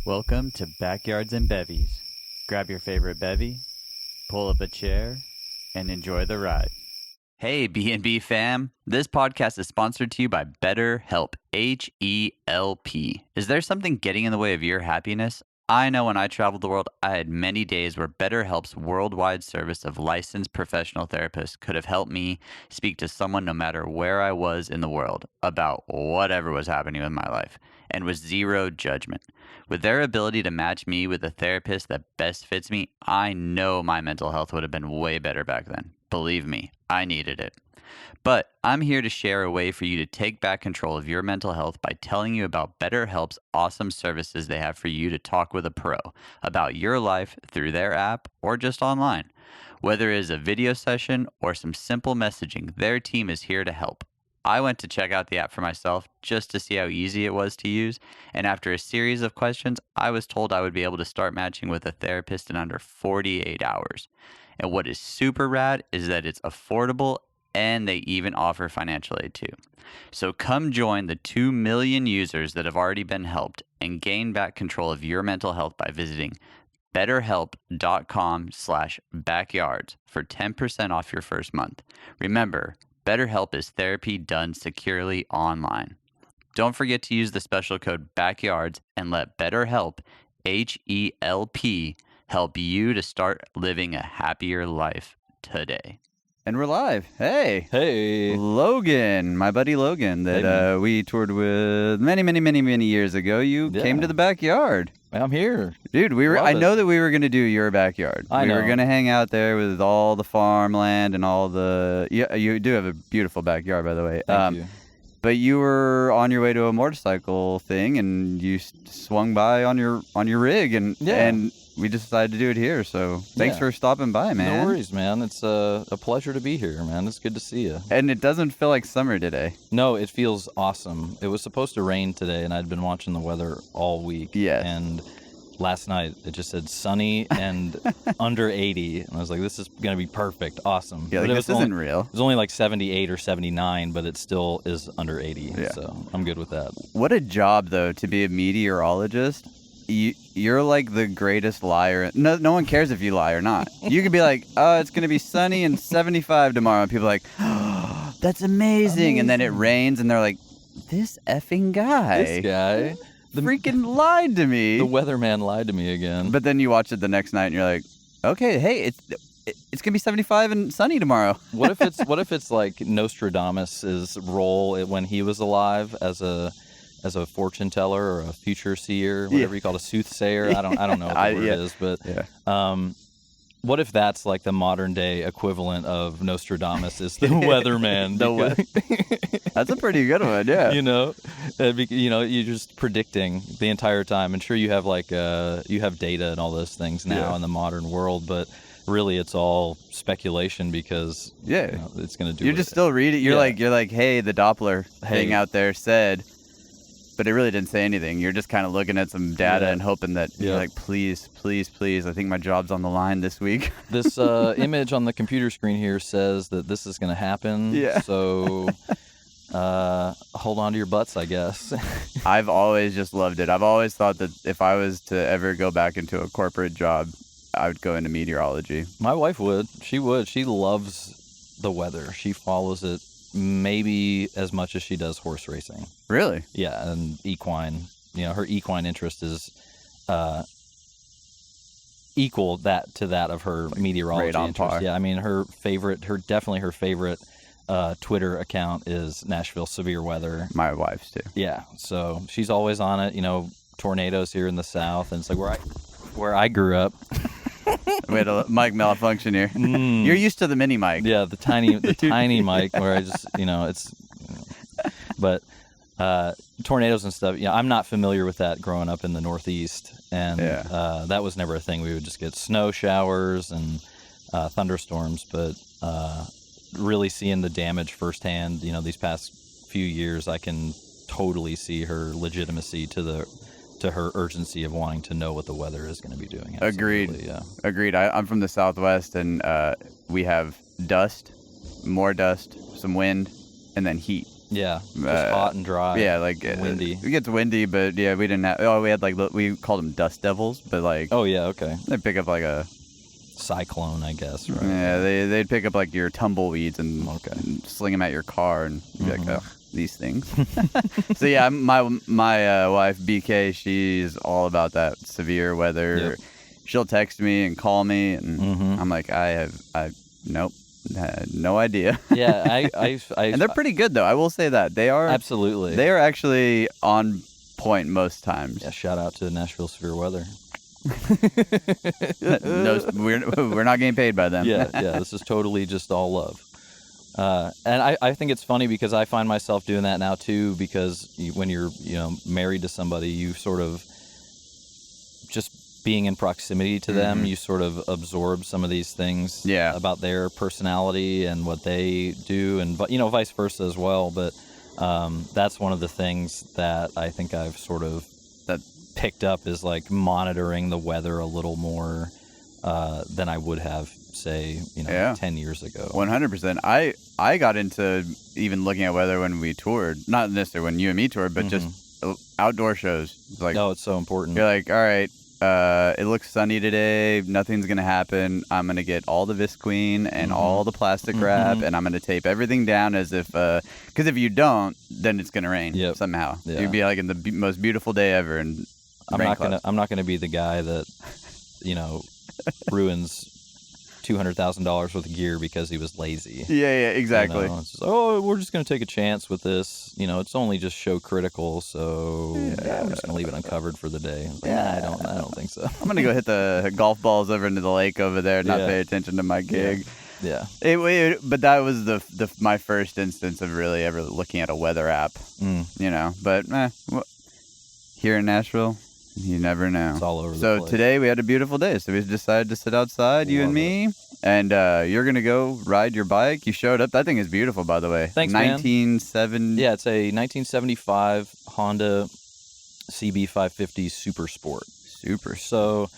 Welcome to Backyards and Bevvies. Grab your favorite bevy, pull up a chair, and enjoy the ride. Hey, B&B fam. This podcast is sponsored to you by BetterHelp, H-E-L-P. Is there something getting in the way of your happiness? I know when I traveled the world, I had many days where BetterHelp's worldwide service of licensed professional therapists could have helped me speak to someone no matter where I was in the world about whatever was happening with my life, and with zero judgment. With their ability to match me with a therapist that best fits me, I know my mental health would have been way better back then. Believe me, I needed it. But I'm here to share a way for you to take back control of your mental health by telling you about BetterHelp's awesome services they have for you to talk with a pro about your life through their app or just online. Whether it is a video session or some simple messaging, their team is here to help. I went to check out the app for myself just to see how easy it was to use, and after a series of questions, I was told I would be able to start matching with a therapist in under 48 hours. And what is super rad is that it's affordable and they even offer financial aid too. So come join the 2 million users that have already been helped and gain back control of your mental health by visiting betterhelp.com/backyards for 10% off your first month. Remember, BetterHelp is therapy done securely online. Don't forget to use the special code BACKYARDS and let BetterHelp, H-E-L-P, help you to start living a happier life today. And we're live. Hey, Logan, my buddy Logan that we toured with many years ago. You came to the backyard. I'm here, dude. I know that we were gonna do your backyard. We were gonna hang out there with all the farmland and all the. Yeah, you do have a beautiful backyard, by the way. Thank you. But you were on your way to a motorcycle thing, and you swung by on your rig, and we just decided to do it here. So thanks for stopping by, man. No worries, man. It's a pleasure to be here, man. It's good to see you. And it doesn't feel like summer today. No, it feels awesome. It was supposed to rain today, and I'd been watching the weather all week. Yeah. And last night, it just said sunny and under 80. And I was like, this is going to be perfect. Awesome. Yeah, this isn't real. It was only like 78 or 79, but it still is under 80. Yeah. So I'm good with that. What a job, though, to be a meteorologist. You're like the greatest liar. No one cares if you lie or not. You could be like, oh, it's going to be sunny and 75 tomorrow. And people are like, oh, that's amazing. And then it rains and they're like, this effing guy. This guy. Freaking lied to me. The weatherman lied to me again. But then you watch it the next night and you're like, okay, hey, it's going to be 75 and sunny tomorrow. What if it's like Nostradamus' role when he was alive as a fortune teller or a future seer, whatever you call it, a soothsayer. I don't know what the word is, but what if that's like the modern day equivalent of Nostradamus is the weatherman? That's a pretty good one, yeah. You're just predicting the entire time. And sure, you have you have data and all those things now in the modern world, but really it's all speculation because it's going to do. You just still read it. You're like, hey, the Doppler thing out there said. But it really didn't say anything. You're just kind of looking at some data and hoping that you're like, please, I think my job's on the line this week. This image on the computer screen here says that this is going to happen. Yeah. So hold on to your butts, I guess. I've always just loved it. I've always thought that if I was to ever go back into a corporate job, I would go into meteorology. My wife would. She would. She loves the weather. She follows it. Maybe as much as she does horse racing. Really? Yeah, and equine. Her equine interest is equal to that of her meteorology right on interest. Par. Yeah, I mean her favorite Twitter account is Nashville Severe Weather. My wife's too. Yeah, so she's always on it. Tornadoes here in the South, and it's like where I grew up. We had a mic malfunction here. You're used to the mini mic. Yeah, the tiny mic where I just, but tornadoes and stuff. I'm not familiar with that growing up in the Northeast, and that was never a thing. We would just get snow showers and thunderstorms, but really seeing the damage firsthand, these past few years, I can totally see her legitimacy to her urgency of wanting to know what the weather is going to be doing. Absolutely, Agreed. I'm from the Southwest, and we have dust, more dust, some wind, and then heat. Yeah, just hot and dry. Yeah, like windy. It gets windy, but yeah, we didn't have. Oh, we had like we called them dust devils, but like. Oh yeah, okay. They pick up like a cyclone, I guess. Right? Yeah, they'd pick up like your tumbleweeds and sling them at your car, and you'd be like, ugh, these things. So yeah, my wife BK, she's all about that severe weather. Yep. She'll text me and call me, and I'm like, nope. Had no idea. Yeah, and they're pretty good though. I will say that they are absolutely. They are actually on point most times. Yeah, shout out to Nashville Severe Weather. No, we're not getting paid by them. Yeah. This is totally just all love. And I think it's funny because I find myself doing that now too. Because when you're married to somebody, you sort of just being in proximity to them, you sort of absorb some of these things about their personality and what they do, and vice versa as well. But that's one of the things that I think I've sort of picked up is like monitoring the weather a little more than I would have, say, 10 years ago. 100%. I got into even looking at weather when we toured, not necessarily when you and me toured, but just outdoor shows. Like, it's so important. You're like, all right. It looks sunny today. Nothing's going to happen. I'm going to get all the Visqueen and all the plastic wrap, and I'm going to tape everything down as if... Because if you don't, then it's going to rain somehow. Yeah. You'd be like in the most beautiful day ever, and I'm not going to be the guy that, ruins $200,000 worth of gear because he was lazy. Yeah, exactly. It's just, we're just going to take a chance with this. It's only just show critical, so we're just going to leave it uncovered for the day. I don't think so. I'm going to go hit the golf balls over into the lake over there and not pay attention to my gig. Yeah. But that was my first instance of really ever looking at a weather app, But here in Nashville, you never know. It's all over the place. So today we had a beautiful day, so we decided to sit outside, you and me, and you're going to go ride your bike. You showed up. That thing is beautiful, by the way. Thanks, 1970. Yeah, it's a 1975 Honda CB550 Super Sport. So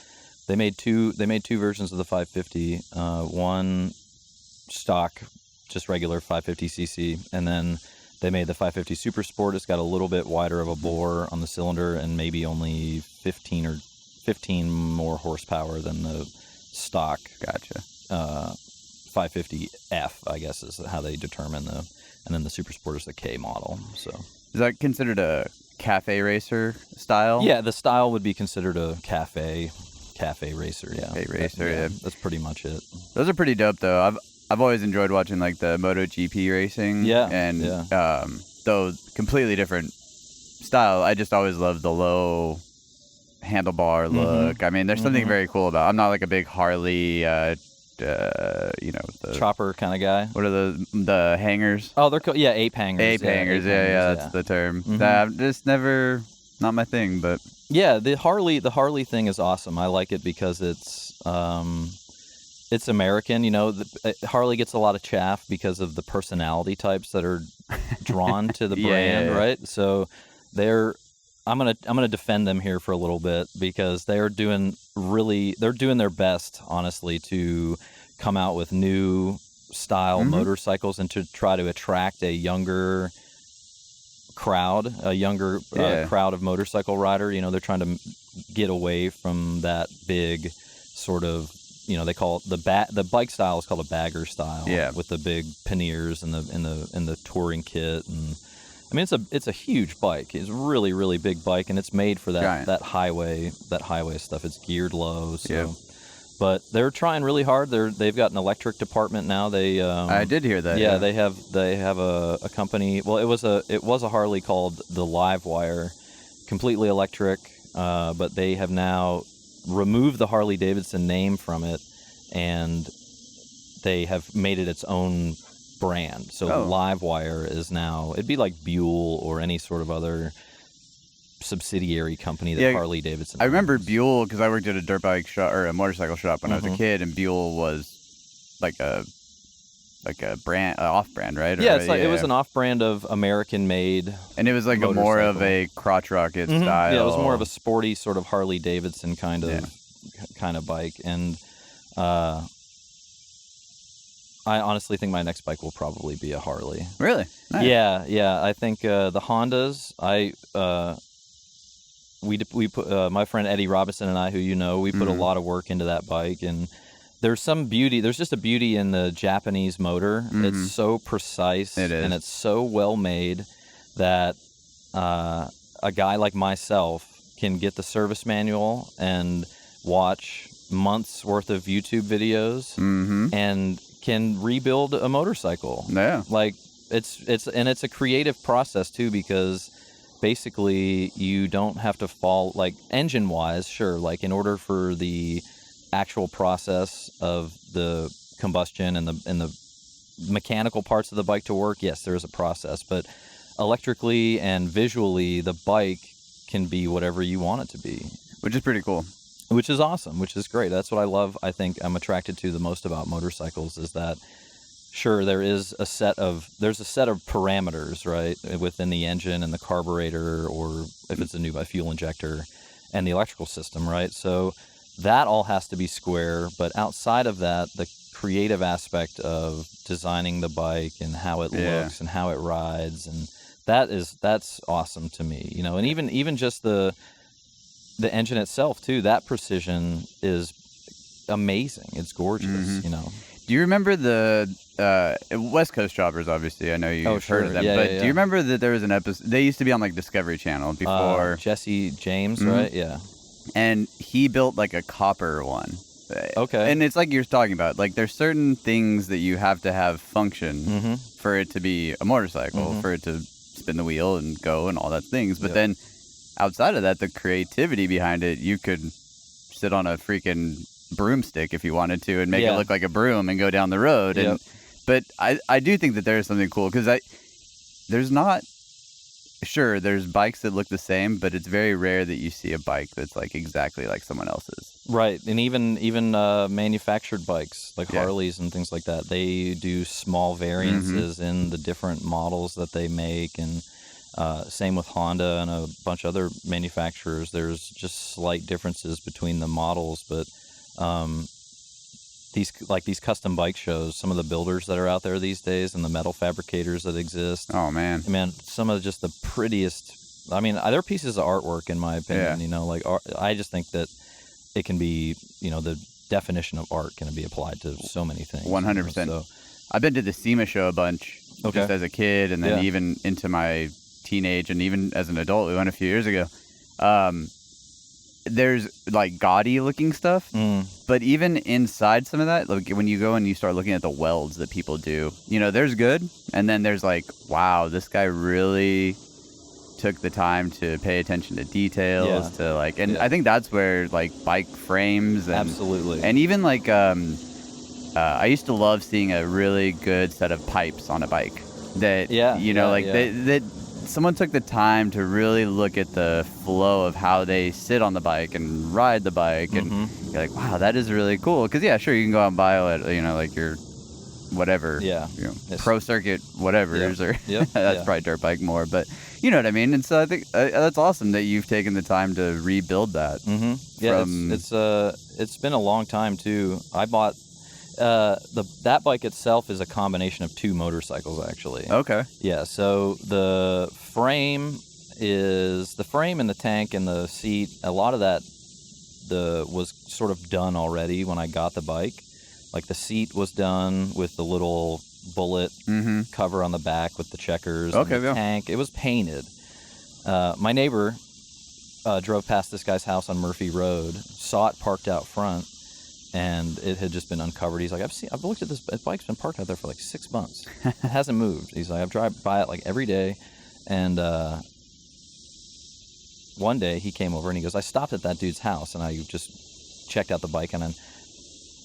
they made two versions of the 550. One stock, just regular 550cc, and then they made the 550 Super Sport. It's got a little bit wider of a bore on the cylinder and maybe only 15 more horsepower than the stock. Gotcha. 550F, I guess, is how they determine and then the Super Sport is the K model. So is that considered a cafe racer style? Yeah, the style would be considered a cafe racer. Yeah, cafe racer. Yeah, that's pretty much it. Those are pretty dope, though. I've always enjoyed watching like the MotoGP racing. Yeah. And though completely different style, I just always loved the low handlebar look. I mean, there's something very cool about it. I'm not like a big Harley, the chopper kind of guy. What are the hangers? Oh, they're cool. Yeah, ape hangers. Ape hangers. That's the term. That just never, not my thing, but yeah, the Harley thing is awesome. I like it because it's American. Harley gets a lot of chaff because of the personality types that are drawn to the brand, right? So I'm gonna defend them here for a little bit because they're doing their best, honestly, to come out with new style motorcycles and to try to attract a younger crowd, crowd of motorcycle rider. They're trying to get away from that big sort of, they call it the bike style is called a bagger style, with the big panniers and the touring kit. And I mean, it's a huge bike. It's a really, really big bike, and it's made for that highway stuff. It's geared low. So. But they're trying really hard. They've got an electric department now. I did hear that. Yeah, they have a company. Well, it was a Harley called the Livewire, completely electric. But they have now removed the Harley Davidson name from it, and they have made it its own brand. So Livewire is now, it'd be like Buell or any sort of other subsidiary company that Harley Davidson I remember Buell because I worked at a dirt bike shop or a motorcycle shop when I was a kid, and Buell was like a brand, off-brand, right? Yeah, it was an off-brand of American-made, and it was like more of a crotch rocket style. Yeah, it was more of a sporty sort of Harley Davidson kind of bike, and I honestly think my next bike will probably be a Harley. Really? Nice. Yeah. I think the Hondas. We put my friend Eddie Robinson and I, who we put a lot of work into that bike, and there's some beauty. There's just a beauty in the Japanese motor. It's so precise, and it's so well made that a guy like myself can get the service manual and watch months worth of YouTube videos and can rebuild a motorcycle. Yeah. Like it's a creative process too, because basically you don't have to fall, like, engine wise, sure, like in order for the actual process of the combustion and the mechanical parts of the bike to work, yes, there is a process, but electrically and visually the bike can be whatever you want it to be, which is pretty cool. Which is awesome, which is great. That's what I love. I think I'm attracted to the most about motorcycles is that, sure, there's a set of parameters, right, within the engine and the carburetor, or if it's a new fuel injector, and the electrical system, right? So that all has to be square. But outside of that, the creative aspect of designing the bike and how it looks and how it rides, and that's awesome to me, And even just the engine itself too, that precision is amazing. It's gorgeous, Do you remember the West Coast Jobbers? Obviously, I know you've heard of them. Yeah, but do you remember that there was an episode? They used to be on like Discovery Channel before. Jesse James, right? Yeah. And he built like a copper one. Okay. And it's like you're talking about. Like there's certain things that you have to have function for it to be a motorcycle, for it to spin the wheel and go and all that things. But then outside of that, the creativity behind it, you could sit on a freaking broomstick if you wanted to and make it look like a broom and go down the road. And but I do think that there's something cool, because there's bikes that look the same, but it's very rare that you see a bike that's like exactly like someone else's. Right. And even manufactured bikes like Harleys and things like that, they do small variances in the different models that they make, and same with Honda and a bunch of other manufacturers. There's just slight differences between the models, but these custom bike shows, some of the builders that are out there these days and the metal fabricators that exist. Oh man, some of just the prettiest. They're pieces of artwork in my opinion. I just think that it can be, the definition of art can be applied to so many things. 100%. So, I've been to the SEMA show a bunch just as a kid, and then even into my teenage, and even as an adult. We went a few years ago. There's like gaudy looking stuff, but even inside some of that, like when you go and you start looking at the welds that people do, there's good, and then there's like, wow, this guy really took the time to pay attention to details, to like, and I think that's where like bike frames and absolutely, and even like I used to love seeing a really good set of pipes on a bike that that someone took the time to really look at the flow of how they sit on the bike and ride the bike, and you're like, wow, that is really cool. Because sure, you can go out and buy like your whatever, pro circuit whatever's, or that's probably dirt bike more, but you know what I mean. And so I think that's awesome that you've taken the time to rebuild that. It's been a long time too. I bought that bike itself is a combination of two motorcycles, actually. Okay. Yeah, so the frame and the tank and the seat, a lot of that was sort of done already when I got the bike. Like the seat was done with the little bullet cover on the back with the checkers. Okay, and the tank, it was painted. My neighbor drove past this guy's house on Murphy Road, saw it parked out front, and it had just been uncovered. He's like, I've looked at this bike's been parked out there for like 6 months. It hasn't moved. He's like, I've driven by it like every day. And one day he came over and he goes, I stopped at that dude's house and I just checked out the bike. And then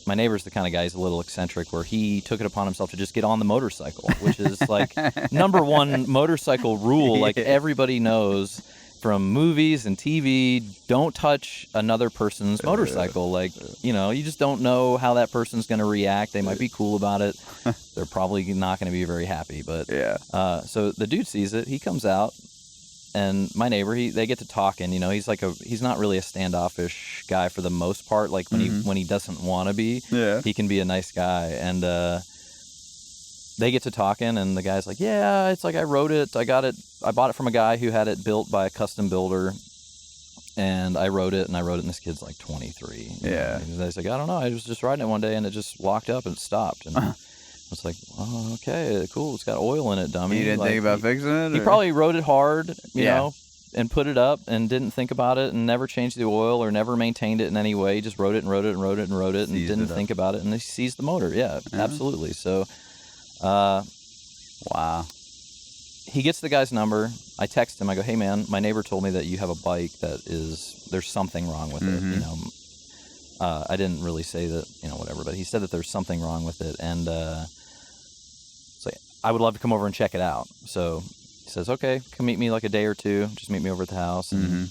my neighbor's the kind of guy, he's a little eccentric, where he took it upon himself to just get on the motorcycle, which is like number one motorcycle rule. Like everybody knows from movies and TV, don't touch another person's motorcycle. Like, you just don't know how that person's going to react. They might be cool about it. They're probably not going to be very happy. But so the dude sees it. He comes out, and my neighbor, they get to talking. He's not really a standoffish guy for the most part. Like when he doesn't want to be, he can be a nice guy. And they get to talking, and the guy's like, yeah, it's like I wrote it. I bought it from a guy who had it built by a custom builder. And I wrote it, and this kid's like 23. Yeah. And he's like, I don't know. I was just riding it one day, and it just locked up and stopped. And I was like, oh, okay, cool. It's got oil in it, dummy. You didn't think about fixing it? He probably wrote it hard, you know, and put it up and didn't think about it and never changed the oil or never maintained it in any way. He just wrote it and wrote it and wrote it and wrote it and didn't think about it. And he seized the motor. Yeah, absolutely. So, wow. He gets the guy's number. I text him. I go, hey, man, my neighbor told me that you have a bike there's something wrong with it. You know, I didn't really say that, you know, whatever, but he said that there's something wrong with it. And so I would love to come over and check it out. So he says, okay, come meet me like a day or two. Just meet me over at the house. And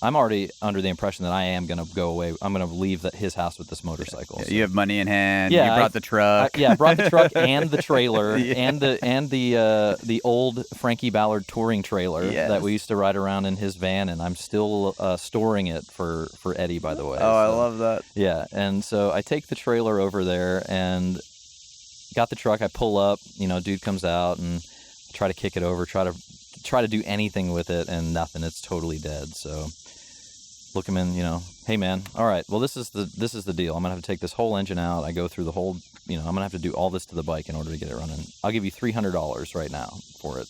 I'm already under the impression that I am going to go away. I'm going to leave his house with this motorcycle. Yeah, so. You have money in hand. Yeah, you brought the truck. I brought the truck and the trailer and the old Frankie Ballard touring trailer that we used to ride around in his van, and I'm still storing it for Eddie, by the way. Oh, I love that. Yeah, and so I take the trailer over there and got the truck. I pull up, you know, dude comes out and try to kick it over, try to do anything with it, and nothing. It's totally dead. So look him in, you know, hey man, all right, well this is the deal. I'm gonna have to take this whole engine out. I go through the whole, you know, I'm gonna have to do all this to the bike in order to get it running. I'll give you $300 right now for it.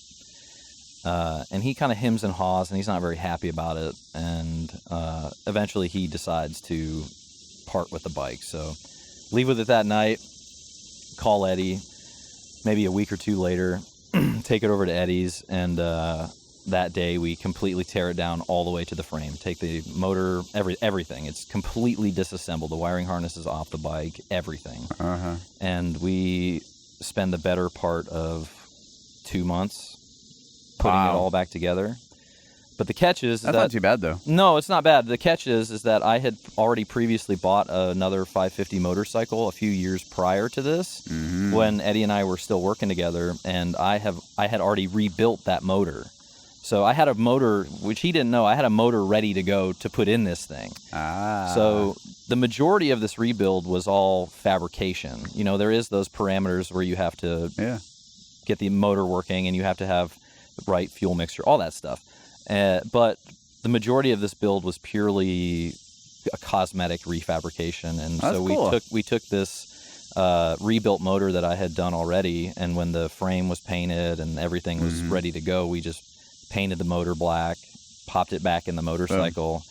And he kind of hems and haws, and he's not very happy about it. And eventually he decides to part with the bike. So leave with it that night, call Eddie, maybe a week or two later, take it over to Eddie's, and that day we completely tear it down all the way to the frame. Take the motor, everything. It's completely disassembled. The wiring harness is off the bike, everything. And we spend the better part of 2 months putting it all back together. But the catch is that's not too bad, though. No, it's not bad. The catch is that I had already previously bought another 550 motorcycle a few years prior to this, when Eddie and I were still working together, and I had already rebuilt that motor. So I had a motor, which he didn't know, I had a motor ready to go to put in this thing. So the majority of this rebuild was all fabrication. You know, there is those parameters where you have to get the motor working, and you have to have the right fuel mixture, all that stuff. But the majority of this build was purely a cosmetic refabrication, and That's so cool. we took this rebuilt motor that I had done already, and when the frame was painted and everything was ready to go, we just painted the motor black, popped it back in the motorcycle,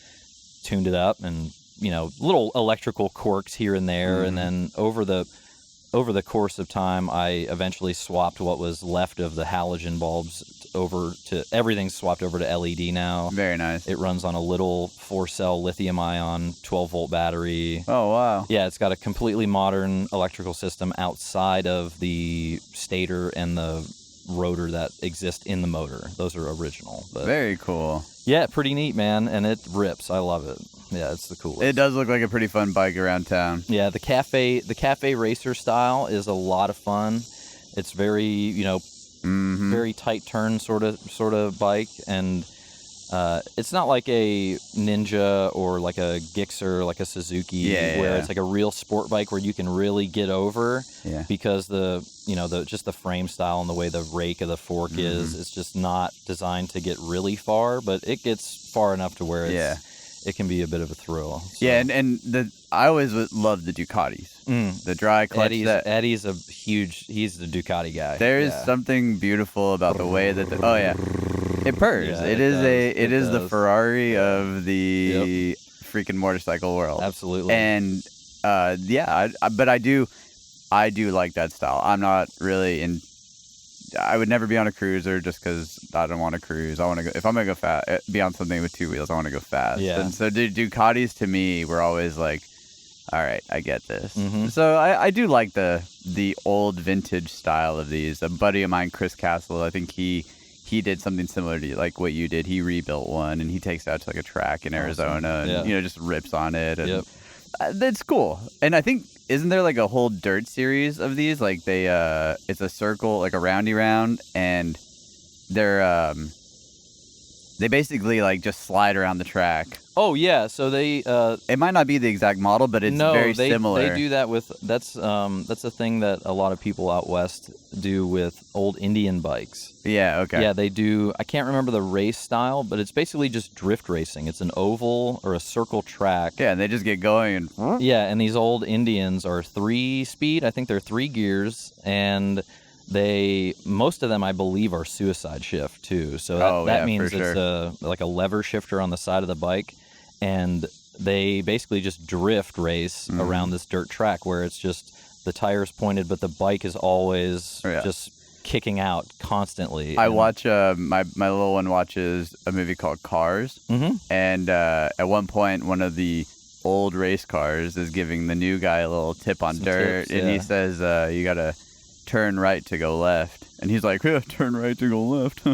tuned it up, and you know, little electrical quirks here and there, and then over the course of time, I eventually swapped what was left of the halogen bulbs over to everything's swapped over to LED now. Very nice. It runs on a little 4-cell lithium-ion 12-volt battery. Oh, wow. Yeah, it's got a completely modern electrical system outside of the stator and the rotor that exist in the motor. Those are original. But very cool. Yeah, pretty neat, man, and it rips. I love it. Yeah, it's the coolest. It does look like a pretty fun bike around town. Yeah, the cafe racer style is a lot of fun. It's very, you know, very tight turn sort of bike, and it's not like a Ninja or like a Gixxer, like a Suzuki, where it's like a real sport bike where you can really get over. Yeah. Because just the frame style and the way the rake of the fork is, it's just not designed to get really far, but it gets far enough to where it can be a bit of a thrill. So. Yeah, and I always loved the Ducatis. The dry clutch. Eddie's he's the Ducati guy. There is something beautiful about the way that it purrs. Yeah, it is the Ferrari of the freaking motorcycle world. Absolutely. And but I do like that style. I'm not really I would never be on a cruiser just because I don't want to cruise. I want to go, if I'm going to go fast, be on something with two wheels, I want to go fast. Yeah. And so Ducatis to me were always like, all right, I get this. So I do like the old vintage style of these. A buddy of mine, Chris Castle, I think he did something similar to like what you did. He rebuilt one, and he takes it out to like a track in Arizona and, just rips on it. And that's cool. And I think, isn't there like a whole dirt series of these? Like it's a circle, like a roundy round, and they're They basically like just slide around the track. Oh yeah, so they it might not be the exact model, but it's very similar. They do that with that's a thing that a lot of people out west do with old Indian bikes. Yeah, okay. Yeah, they do. I can't remember the race style, but it's basically just drift racing. It's an oval or a circle track. Yeah, and they just get going and yeah, and these old Indians are 3-speed. I think they're 3 gears, and most of them, I believe, are suicide shift too. So that means it's like a lever shifter on the side of the bike, and they basically just drift race around this dirt track where it's just the tires pointed, but the bike is always just kicking out constantly. I watch my little one watches a movie called Cars, and at one point, one of the old race cars is giving the new guy a little tip on dirt, and he says, "You gotta turn right to go left," and he's like, "Turn right to go left,"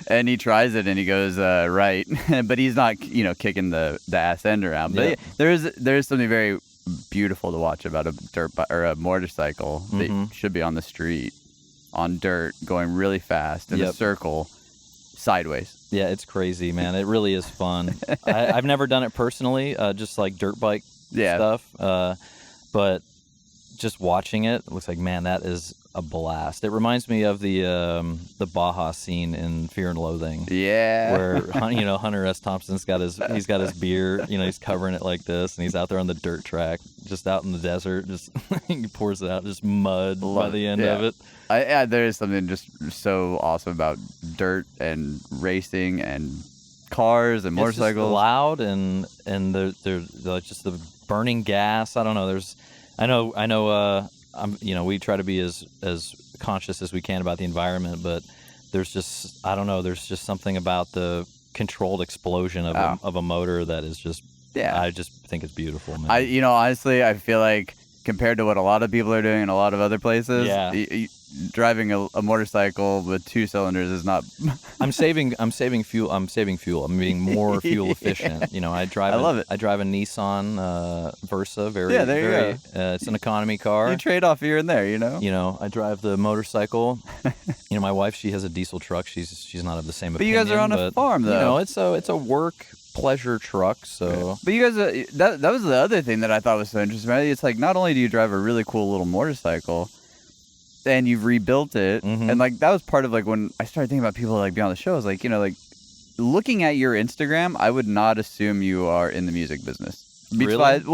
and he tries it and he goes right, but he's not kicking the ass end around. But there is something very beautiful to watch about a dirt bike or a motorcycle that should be on the street on dirt going really fast in a circle sideways. Yeah, it's crazy, man. It really is fun. I've never done it personally, just like dirt bike stuff, but just watching it looks like, man, that is a blast. It reminds me of the Baja scene in Fear and Loathing. Yeah. Where Hunter S. Thompson's got his beer, he's covering it like this, and he's out there on the dirt track, just out in the desert, just he pours it out, just mud by the end of it. There is something just so awesome about dirt and racing and cars and motorcycles. It's just loud and they're just the burning gas. I don't know. I know. We try to be as conscious as we can about the environment, but there's just, I don't know. There's just something about the controlled explosion of a motor that is just. Yeah. I just think it's beautiful, man. Honestly, I feel like compared to what a lot of people are doing in a lot of other places, driving a motorcycle with 2 cylinders is not. I'm saving fuel. I'm being more fuel efficient. I love it. I drive a Nissan Versa. It's an economy car. You trade off here and there. I drive the motorcycle. My wife, she has a diesel truck. She's not of the same opinion. But you guys are on a farm, though. It's a work pleasure truck. So, but you guys, that was the other thing that I thought was so interesting. Right? It's like not only do you drive a really cool little motorcycle, and you've rebuilt it, and like that was part of like when I started thinking about people like be on the show. I was like, looking at your Instagram, I would not assume you are in the music business. Besides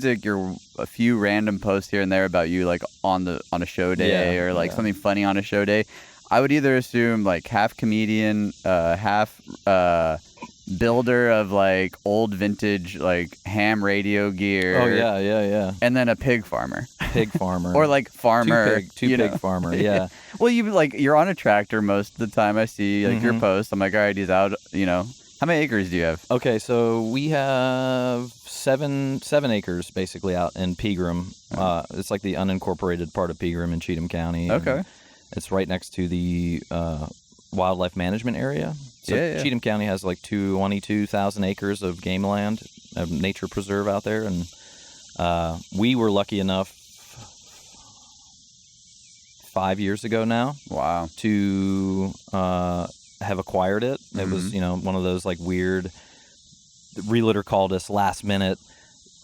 like a few random posts here and there about you like on a show day or like something funny on a show day, I would either assume like half comedian, half builder of like old vintage like ham radio gear. Oh yeah. And then a pig farmer. Or like farmer. Two pig farmer. Yeah. Well, you're on a tractor most of the time. I see like your posts. I'm like, all right, he's out. How many acres do you have? Okay, so we have seven acres basically out in Pegram. It's like the unincorporated part of Pegram in Cheatham County. Okay. It's right next to the wildlife management area. So Cheatham County has like 22,000 acres of game land, a nature preserve out there, and we were lucky enough 5 years ago now. Wow. To have acquired it. It was one of those like weird. The realtor called us last minute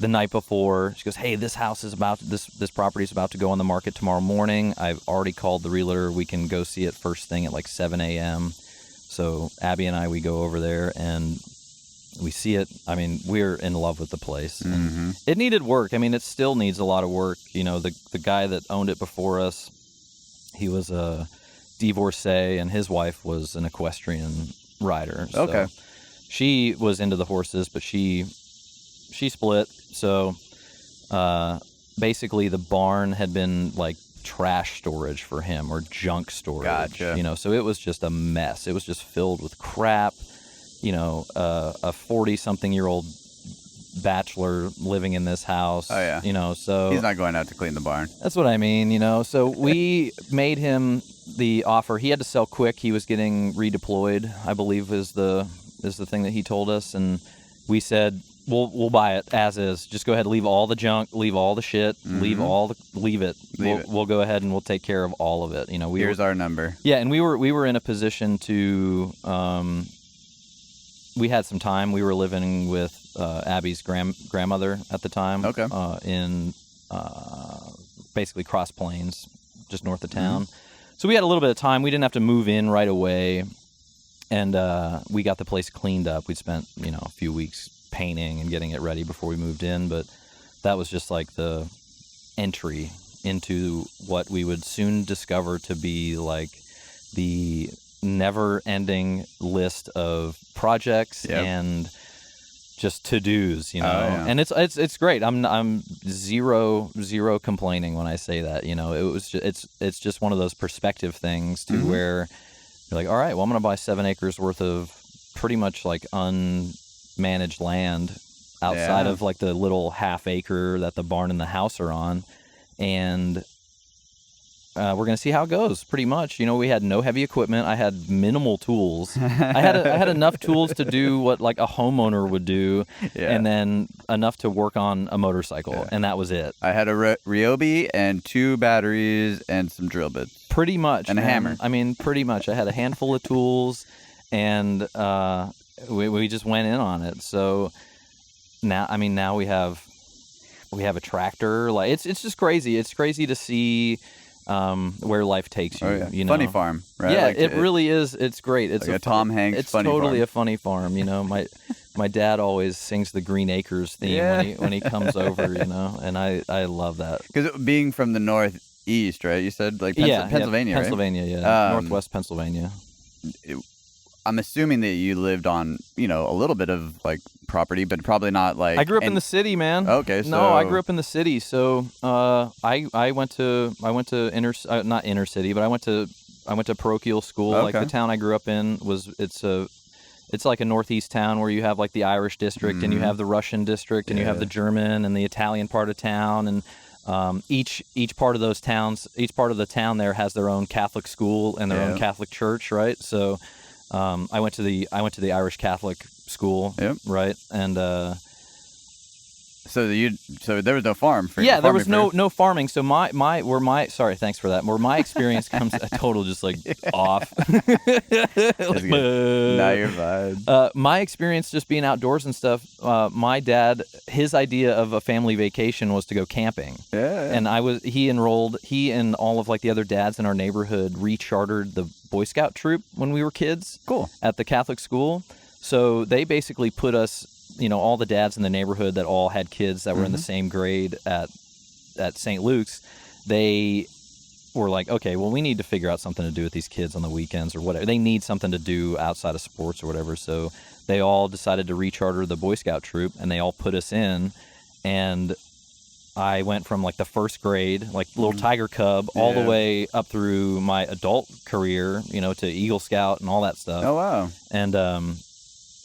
the night before. She goes, "Hey, this property is about to go on the market tomorrow morning. I've already called the realtor. We can go see it first thing at like 7 a.m. So Abby and I, we go over there and we see it. I mean, we're in love with the place. And it needed work. I mean, it still needs a lot of work. The guy that owned it before us, he was a divorcee and his wife was an equestrian rider. So okay. She was into the horses, but she split. So basically the barn had been like trash storage for him or junk storage. Gotcha. So it was just a mess. It was just filled with crap. A 40-something-year-old bachelor living in this house. Oh yeah. So he's not going out to clean the barn. That's what I mean. So we made him the offer. He had to sell quick. He was getting redeployed, I believe, is the thing that he told us, and we said, We'll buy it as is. Just go ahead, leave all the junk, leave all the shit, leave it. We'll go ahead and we'll take care of all of it. Here's our number. Yeah, and we were in a position to we had some time. We were living with Abby's grandmother at the time. Okay. In basically Cross Plains, just north of town. So we had a little bit of time. We didn't have to move in right away, and we got the place cleaned up. We'd spent a few weeks painting and getting it ready before we moved in, but that was just like the entry into what we would soon discover to be like the never-ending list of projects and just to-dos, and it's great. I'm zero complaining when I say that. It was it's just one of those perspective things to where you're like, all right, well, I'm gonna buy 7 acres worth of pretty much like unmanaged land outside of like the little half acre that the barn and the house are on, and we're going to see how it goes, pretty much. We had no heavy equipment. I had minimal tools. I had enough tools to do what like a homeowner would do, and then enough to work on a motorcycle, and that was it. I had a Ryobi and 2 batteries and some drill bits. Pretty much. And a hammer. I mean, pretty much. I had a handful of tools, and we just went in on it. So now we have a tractor. Like it's just crazy. It's crazy to see where life takes you. Funny farm, right? Yeah, like it really is. It's great. It's like a Tom Hanks. It's funny totally farm. a funny farm. My dad always sings the Green Acres theme when he comes over. And I love that. Because being from the Northeast, right? You said like Pennsylvania, right? Pennsylvania, Northwest Pennsylvania. I'm assuming that you lived on a little bit of like property, but probably not like. I grew up in the city, man. Okay, so no, I grew up in the city. So I went to not inner city, but I went to parochial school. Okay. Like the town I grew up in it's like a northeast town where you have like the Irish district and you have the Russian district and you have the German and the Italian part of town, and each part of those towns, each part of the town there has their own Catholic school and their own Catholic church, right? So I went to the Irish Catholic school, right? And so there was no farm for there was no farming. So sorry, thanks for that. Where my experience comes a total just like off. Now you're fine. My experience just being outdoors and stuff. My dad, his idea of a family vacation was to go camping. And he and all of like the other dads in our neighborhood rechartered the Boy Scout troop when we were kids. Cool. At the Catholic school. So they basically put us, all the dads in the neighborhood that all had kids that were in the same grade at St. Luke's, they were like, okay, well, we need to figure out something to do with these kids on the weekends or whatever. They need something to do outside of sports or whatever. So they all decided to recharter the Boy Scout troop, and they all put us in. And I went from like the first grade, like little tiger cub, all the way up through my adult career, to Eagle Scout and all that stuff. Oh, wow. And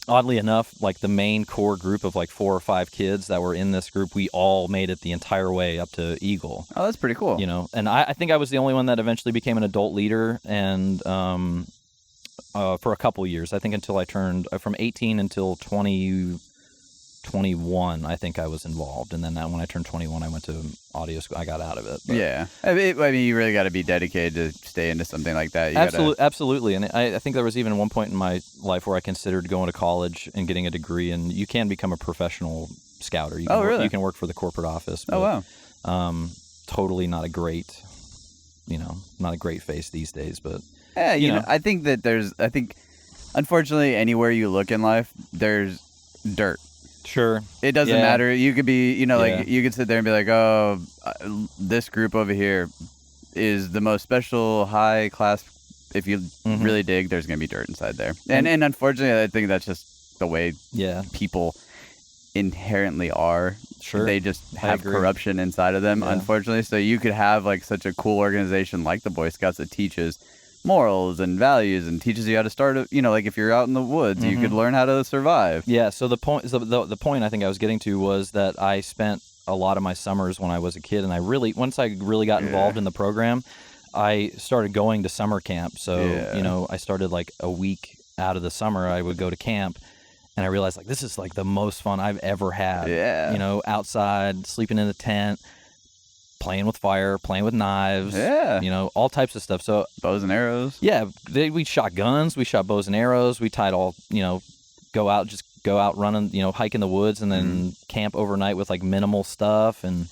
oddly enough, like the main core group of like 4 or 5 kids that were in this group, we all made it the entire way up to Eagle. Oh, that's pretty cool. And I think I was the only one that eventually became an adult leader, and for a couple years, I think until I turned from 18 until 21, I think I was involved, and then when I turned 21, I went to audio school. I got out of it. But. Yeah, I mean, you really got to be dedicated to stay into something like that. Absolutely, and I think there was even one point in my life where I considered going to college and getting a degree, and you can become a professional scouter. You can really? You can work for the corporate office. But, wow. Totally not a great, not a great face these days, but yeah, I think unfortunately, anywhere you look in life, there's dirt. Sure. It doesn't matter. You could be, like you could sit there and be like, oh, this group over here is the most special, high class. If you really dig, there's going to be dirt inside there. And unfortunately, I think that's just the way people inherently are. Sure. They just have corruption inside of them, unfortunately. So you could have like such a cool organization like the Boy Scouts that teaches morals and values and teaches you how to start like if you're out in the woods, you could learn how to survive. Yeah, so the point I think I was getting to was that I spent a lot of my summers when I was a kid, and once I really got involved in the program, I started going to summer camp. So I started like a week out of the summer, I would go to camp, and I realized like this is like the most fun I've ever had. Outside, sleeping in a tent, playing with fire, playing with knives, all types of stuff. So bows and arrows. Yeah, we shot guns, we shot bows and arrows, we tied all, go out running, hike in the woods, and then camp overnight with like minimal stuff. And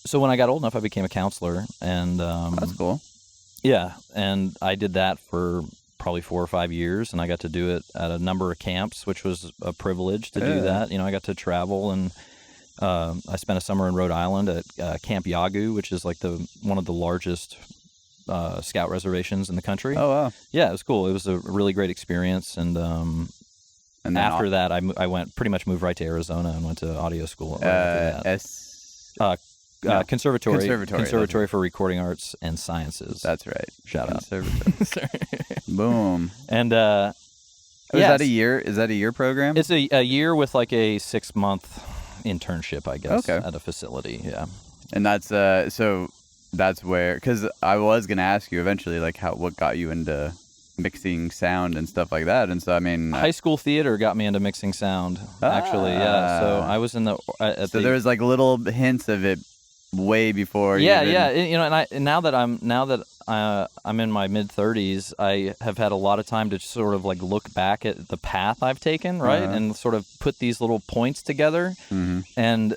so when I got old enough, I became a counselor, and that's cool. Yeah, and I did that for probably 4 or 5 years, and I got to do it at a number of camps, which was a privilege to do that. I got to travel, and I spent a summer in Rhode Island at Camp Yagu, which is like one of the largest scout reservations in the country. Oh, wow. Yeah, it was cool. It was a really great experience, and after that, I pretty much moved right to Arizona and went to audio school. Right after that. Conservatory for Recording Arts and Sciences. That's right. Shout out. Boom. And is that a year? Is that a year program? It's a year with like a 6-month internship, I guess, at a facility. Yeah. And that's so that's where, because I was gonna ask you eventually, like what got you into mixing sound and stuff like that. And so, I mean, high school theater got me into mixing sound. Actually, yeah. So I was in there was like little hints of it way before. Yeah. And now that I'm in my mid-30s, I have had a lot of time to sort of like look back at the path I've taken, right, and sort of put these little points together, and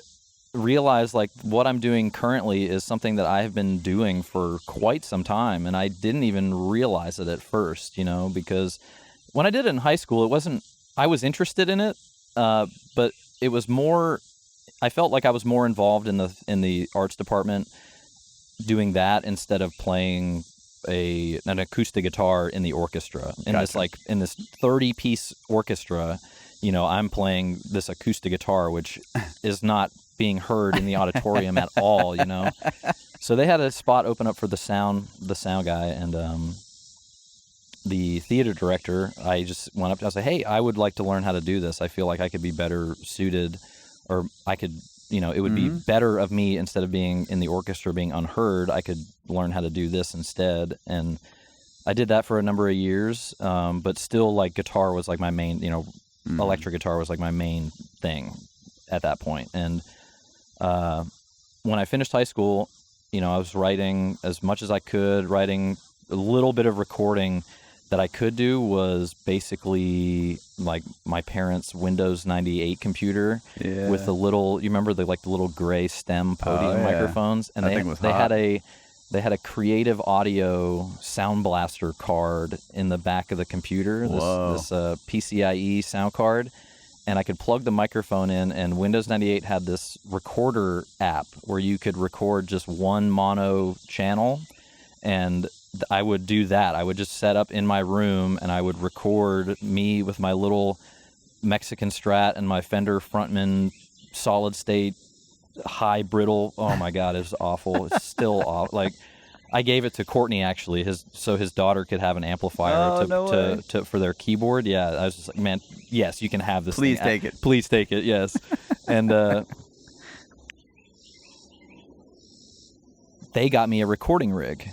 realize like what I'm doing currently is something that I have been doing for quite some time, and I didn't even realize it at first, because when I did it in high school, I was interested in it, but it was more. I felt like I was more involved in the arts department doing that instead of playing an acoustic guitar in the orchestra. In this 30-piece orchestra, I'm playing this acoustic guitar, which is not being heard in the auditorium at all, So they had a spot open up for the sound guy, and the theater director. I just went up to him, I was like, "Hey, I would like to learn how to do this. I feel like I could be better suited." Or I could, it would be better of me, instead of being in the orchestra being unheard, I could learn how to do this instead. And I did that for a number of years, but still, like, guitar was like my main, electric guitar was like my main thing at that point. And when I finished high school, I was writing as much as I could, writing a little bit of recording. That I could do was basically like my parents' Windows 98 computer with the little, you remember the little gray stem podium microphones, and they had a Creative Audio Sound Blaster card in the back of the computer, this PCIe sound card, and I could plug the microphone in, and Windows 98 had this recorder app where you could record just one mono channel, and I would do that. I would just set up in my room, and I would record me with my little Mexican Strat and my Fender Frontman solid state high brittle. Oh my God, it was awful. It's still awful. Like, I gave it to Courtney, actually, so his daughter could have an amplifier for their keyboard. Yeah, I was just like, man, yes, you can have this. Please take it. Please take it. Yes, and they got me a recording rig.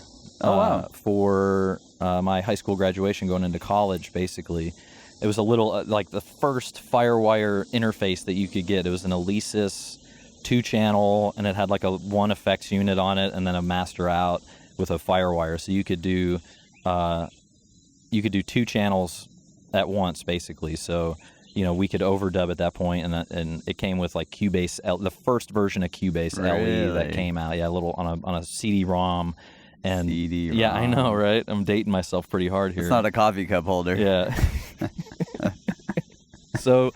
For my high school graduation, going into college, basically. It was a little, like the first Firewire interface that you could get. It was an Alesis 2-channel, and it had like a 1 effects unit on it, and then a master out with a Firewire. So you could do 2 channels at once, basically. So, we could overdub at that point, and it came with like Cubase, the first version of Cubase LE that came out. Yeah, a little on a CD-ROM. And CD-ROM. Yeah, I know, right? I'm dating myself pretty hard here. It's not a coffee cup holder. Yeah. So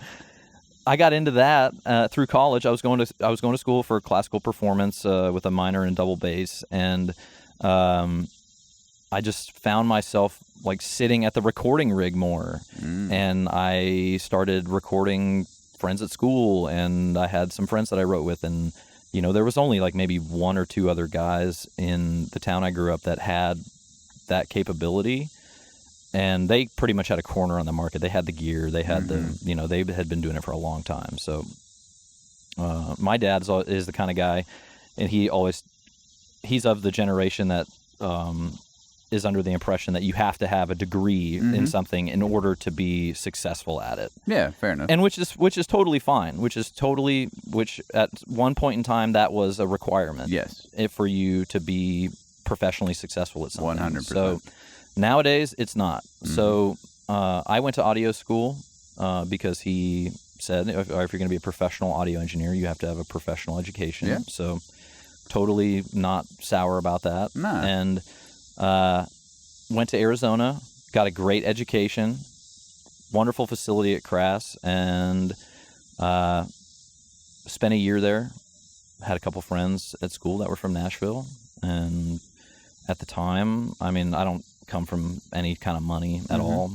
I got into that through college. I was going to school for classical performance with a minor in double bass, and I just found myself like sitting at the recording rig more, and I started recording friends at school, and I had some friends that I wrote with, and there was only like maybe 1 or 2 other guys in the town I grew up that had that capability, and they pretty much had a corner on the market. They had the gear, they had they had been doing it for a long time. So my dad is the kind of guy, and he's of the generation that is under the impression that you have to have a degree in something in order to be successful at it. Yeah, fair enough. And which is totally fine. Which at one point in time that was a requirement. Yes. For you to be professionally successful at something. 100%. So nowadays it's not. So I went to audio school because he said, if you're going to be a professional audio engineer, you have to have a professional education. Yeah. So totally not sour about that. Nah. And went to Arizona, got a great education, wonderful facility at Crass, and spent a year there. Had a couple friends at school that were from Nashville. And at the time, I mean, I don't come from any kind of money at all,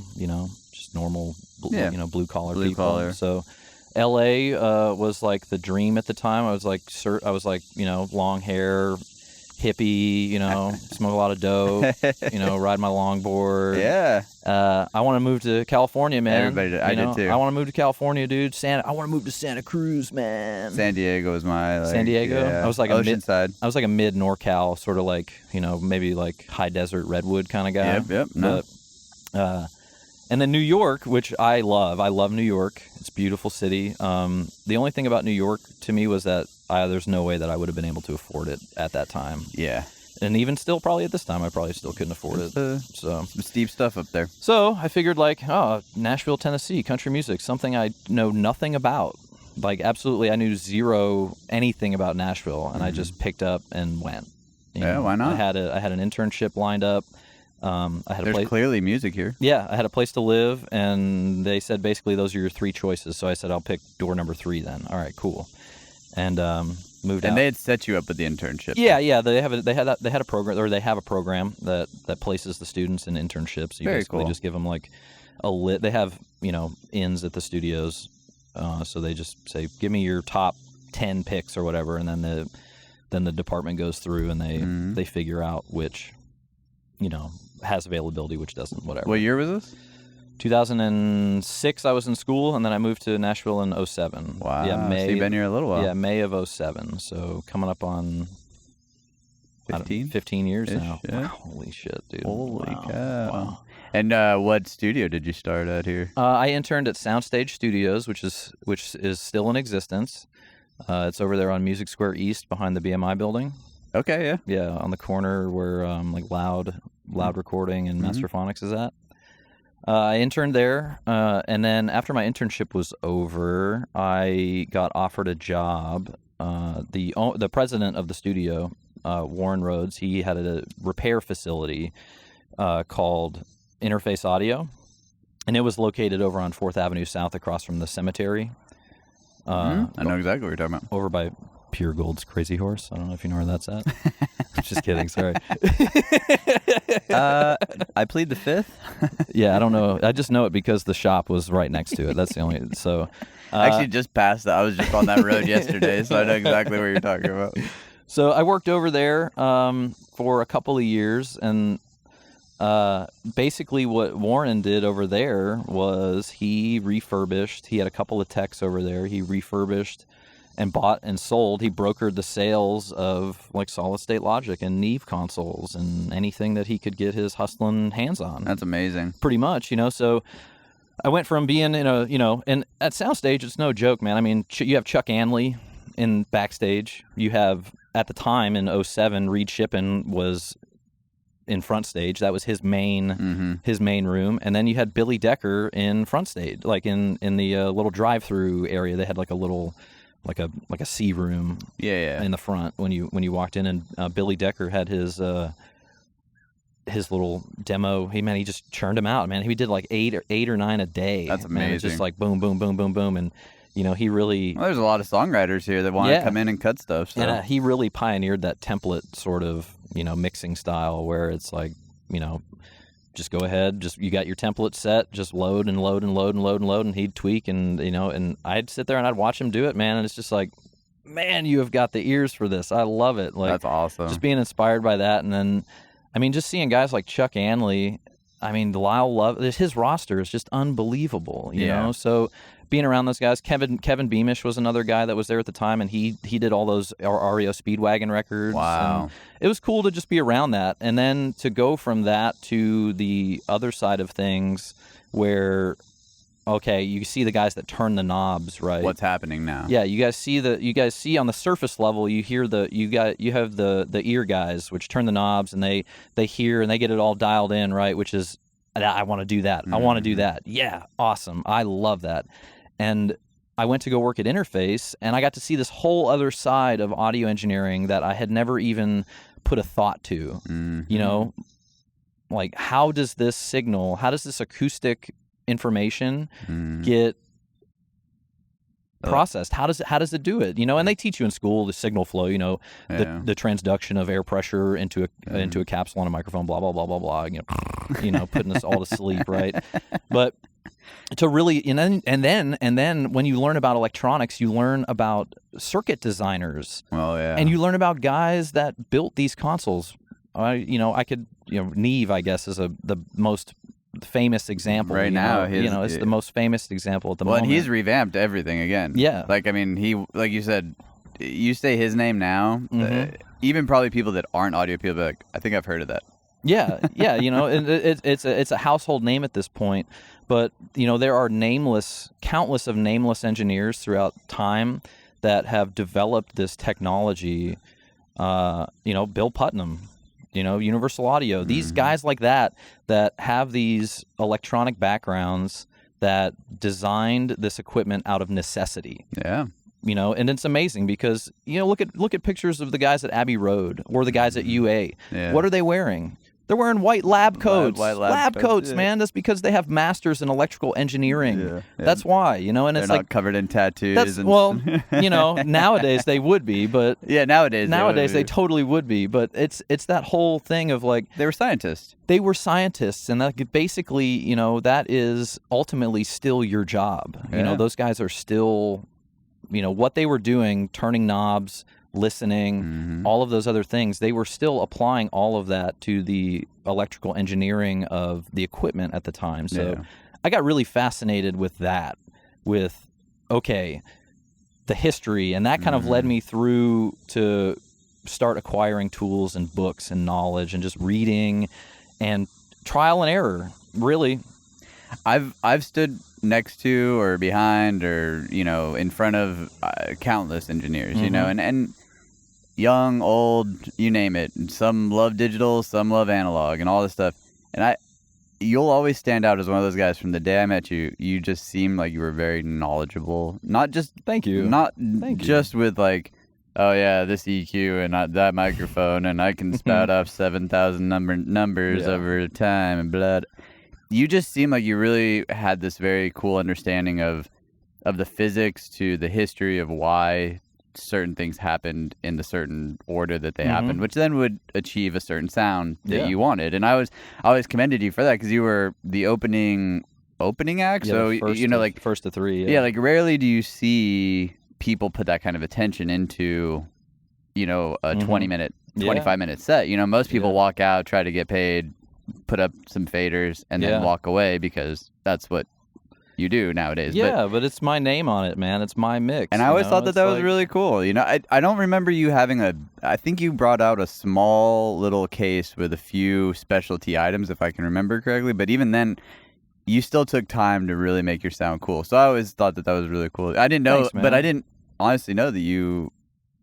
just normal, blue collar people. So LA was like the dream at the time. I was like, long hair, hippie, smoke a lot of dope, ride my longboard. Yeah. I want to move to California, man. Everybody did. I did too. I want to move to California, dude. I want to move to Santa Cruz, man. San Diego was my San Diego. Yeah. I was like Oceanside. I was like a mid NorCal, sort of like maybe like high desert redwood kind of guy. Yep. No. But, and then New York, which I love. I love New York. It's a beautiful city. The only thing about New York to me was that there's no way that I would have been able to afford it at that time. Yeah. And even still, probably at this time, I probably still couldn't afford it. Some steep stuff up there. So I figured, Nashville, Tennessee, country music, something I know nothing about. Like, absolutely, I knew zero anything about Nashville, and I just picked up and went. Why not? I had an internship lined up. There's clearly music here. Yeah, I had a place to live, and they said basically those are your three choices. So I said I'll pick door number 3 then. All right, cool. And moved out. And they had set you up with the internship. Yeah. They have a program, or they have a program that places the students in internships. You Very cool. Just give them like a lit. They have inns at the studios, so they just say, give me your top 10 picks or whatever, and then the department goes through and they figure out which has availability, which doesn't, whatever. What year was this? 2006, I was in school, and then I moved to Nashville in 2007. Wow. Yeah, May. So you've been here a little while. Yeah, May of 2007. So coming up on 15 years now. Yeah. Wow, holy shit, dude. Holy cow. Wow. And what studio did you start at here? I interned at Soundstage Studios, which is still in existence. It's over there on Music Square East behind the BMI building. Okay, yeah. Yeah, on the corner where Loud Recording and Masterphonics is at. I interned there, and then after my internship was over, I got offered a job. The president of the studio, Warren Rhodes, he had a repair facility called Interface Audio, and it was located over on 4th Avenue South across from the cemetery. I know exactly what you're talking about. Over by Pure Gold's Crazy Horse. I don't know if you know where that's at. Just kidding, sorry. I plead the fifth. Yeah, I don't know. I just know it because the shop was right next to it. That's the only. So I actually just passed that. I was just on that road yesterday, so I know exactly what you're talking about. So I worked over there for a couple of years, and basically what Warren did over there was he refurbished. He had a couple of techs over there. He refurbished and bought and sold. He brokered the sales of like solid state Logic and Neve consoles and anything that he could get his hustling hands on. That's amazing. Pretty much, so I went from being in and at Soundstage, it's no joke, man. I mean, you have Chuck Anley in backstage. You have, at the time in 2007, Reed Shippen was in front stage. That was his main room. And then you had Billy Decker in front stage, like in the little drive-through area. They had like a little like a C room in the front when you walked in, and Billy Decker had his little demo. He just churned them out, man. He did like eight or 9 a day. That's amazing. Man, just like boom, boom, boom, boom, boom, and he really. Well, there's a lot of songwriters here that want to come in and cut stuff. So. And he really pioneered that template sort of mixing style where it's like just go ahead, you got your template set, just load and load and load and load and load, and he'd tweak and and I'd sit there and I'd watch him do it, man, and it's just like, man, you have got the ears for this. I love it. Like, that's awesome. Just being inspired by that, and then just seeing guys like Chuck Anley. Lyle Love, his roster is just unbelievable, you know. So being around those guys, Kevin Beamish was another guy that was there at the time, and he did all those REO Speedwagon records. Wow. And it was cool to just be around that, and then to go from that to the other side of things, where you see the guys that turn the knobs, right? What's happening now? Yeah, you guys see on the surface level, you hear you have the ear guys which turn the knobs, and they hear and they get it all dialed in, right? Which is I want to do that. I want to do that. Yeah, awesome. I love that. And I went to go work at Interface, and I got to see this whole other side of audio engineering that I had never even put a thought to. You know, like how does this acoustic information get processed? How does it do it? You know, and they teach you in school the signal flow. You know, the transduction of air pressure into a capsule on a microphone. Blah blah blah blah blah. You know, putting us all to sleep, right? But to really, and then when you learn about electronics, you learn about circuit designers. Well, yeah, and you learn about guys that built these consoles. Neve, I guess, is the most famous example right now. It's the most famous example at the moment. Well, and he's revamped everything again. Yeah, like I mean, he, like you said, you say his name now. Even probably people that aren't audio people, like, I think I've heard of that. Yeah, you know, it's a household name at this point. But you know, there are countless of nameless engineers throughout time that have developed this technology. Bill Putnam, Universal Audio. These guys like that have these electronic backgrounds that designed this equipment out of necessity. Yeah. And it's amazing because, look at pictures of the guys at Abbey Road or the guys at UA. Yeah. What are they wearing? They're wearing white lab coats. White lab coats, yeah. man. That's because they have masters in electrical engineering. Yeah. That's why, and they're it's not like covered in tattoos. Nowadays they would be, but yeah, nowadays they totally would be. But it's that whole thing of like they were scientists. They were scientists, and that basically, that is ultimately still your job. Yeah. Those guys are still, what they were doing, turning knobs, listening, all of those other things, they were still applying all of that to the electrical engineering of the equipment at the time. So I got really fascinated with that, the history, and that kind of led me through to start acquiring tools and books and knowledge and just reading and trial and error, really. I've stood next to or behind or in front of countless engineers, and young, old, you name it. Some love digital, some love analog, and all this stuff. And you'll always stand out as one of those guys. From the day I met you, you just seemed like you were very knowledgeable. Not just Thank you. With like, oh yeah, this EQ and that microphone, and I can spout off 7,000 numbers over time and blood. You just seem like you really had this very cool understanding of the physics to the history of why certain things happened in the certain order that they happened, which then would achieve a certain sound that you wanted. And I always commended you for that because you were the opening act. So first of three. Yeah, like rarely do you see people put that kind of attention into a 20-minute, 25-minute set. Most people walk out, try to get paid, put up some faders, and then walk away because that's what you do nowadays. Yeah, but it's my name on it, man. It's my mix. And I always thought that was really cool. I don't remember you having I think you brought out a small little case with a few specialty items, if I can remember correctly. But even then, you still took time to really make your sound cool. So I always thought that was really cool. I didn't know, Thanks, man. But I didn't honestly know that you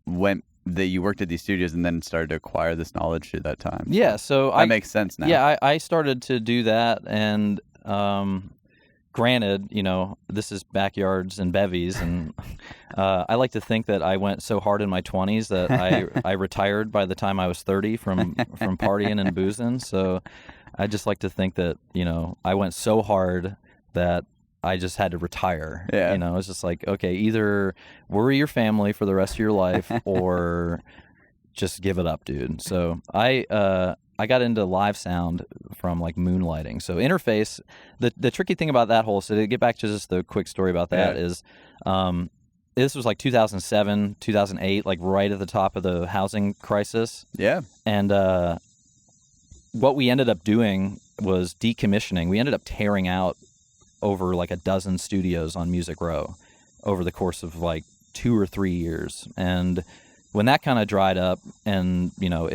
worked at these studios and then started to acquire this knowledge through that time. Yeah, so that makes sense now. Yeah, I started to do that, and granted, this is Backyards and Bevvies, and I like to think that I went so hard in my 20s that I retired by the time I was 30 from partying and boozing. So I just like to think that, I went so hard that I just had to retire. Yeah. It's just like, okay, either worry your family for the rest of your life or just give it up, dude. So I got into live sound from like moonlighting. So Interface, the tricky thing about that so to get back to just the quick story about that is, this was like 2007, 2008, like right at the top of the housing crisis. Yeah. And what we ended up doing was decommissioning. We ended up tearing out over like a dozen studios on Music Row over the course of like 2 or 3 years. And when that kind of dried up and,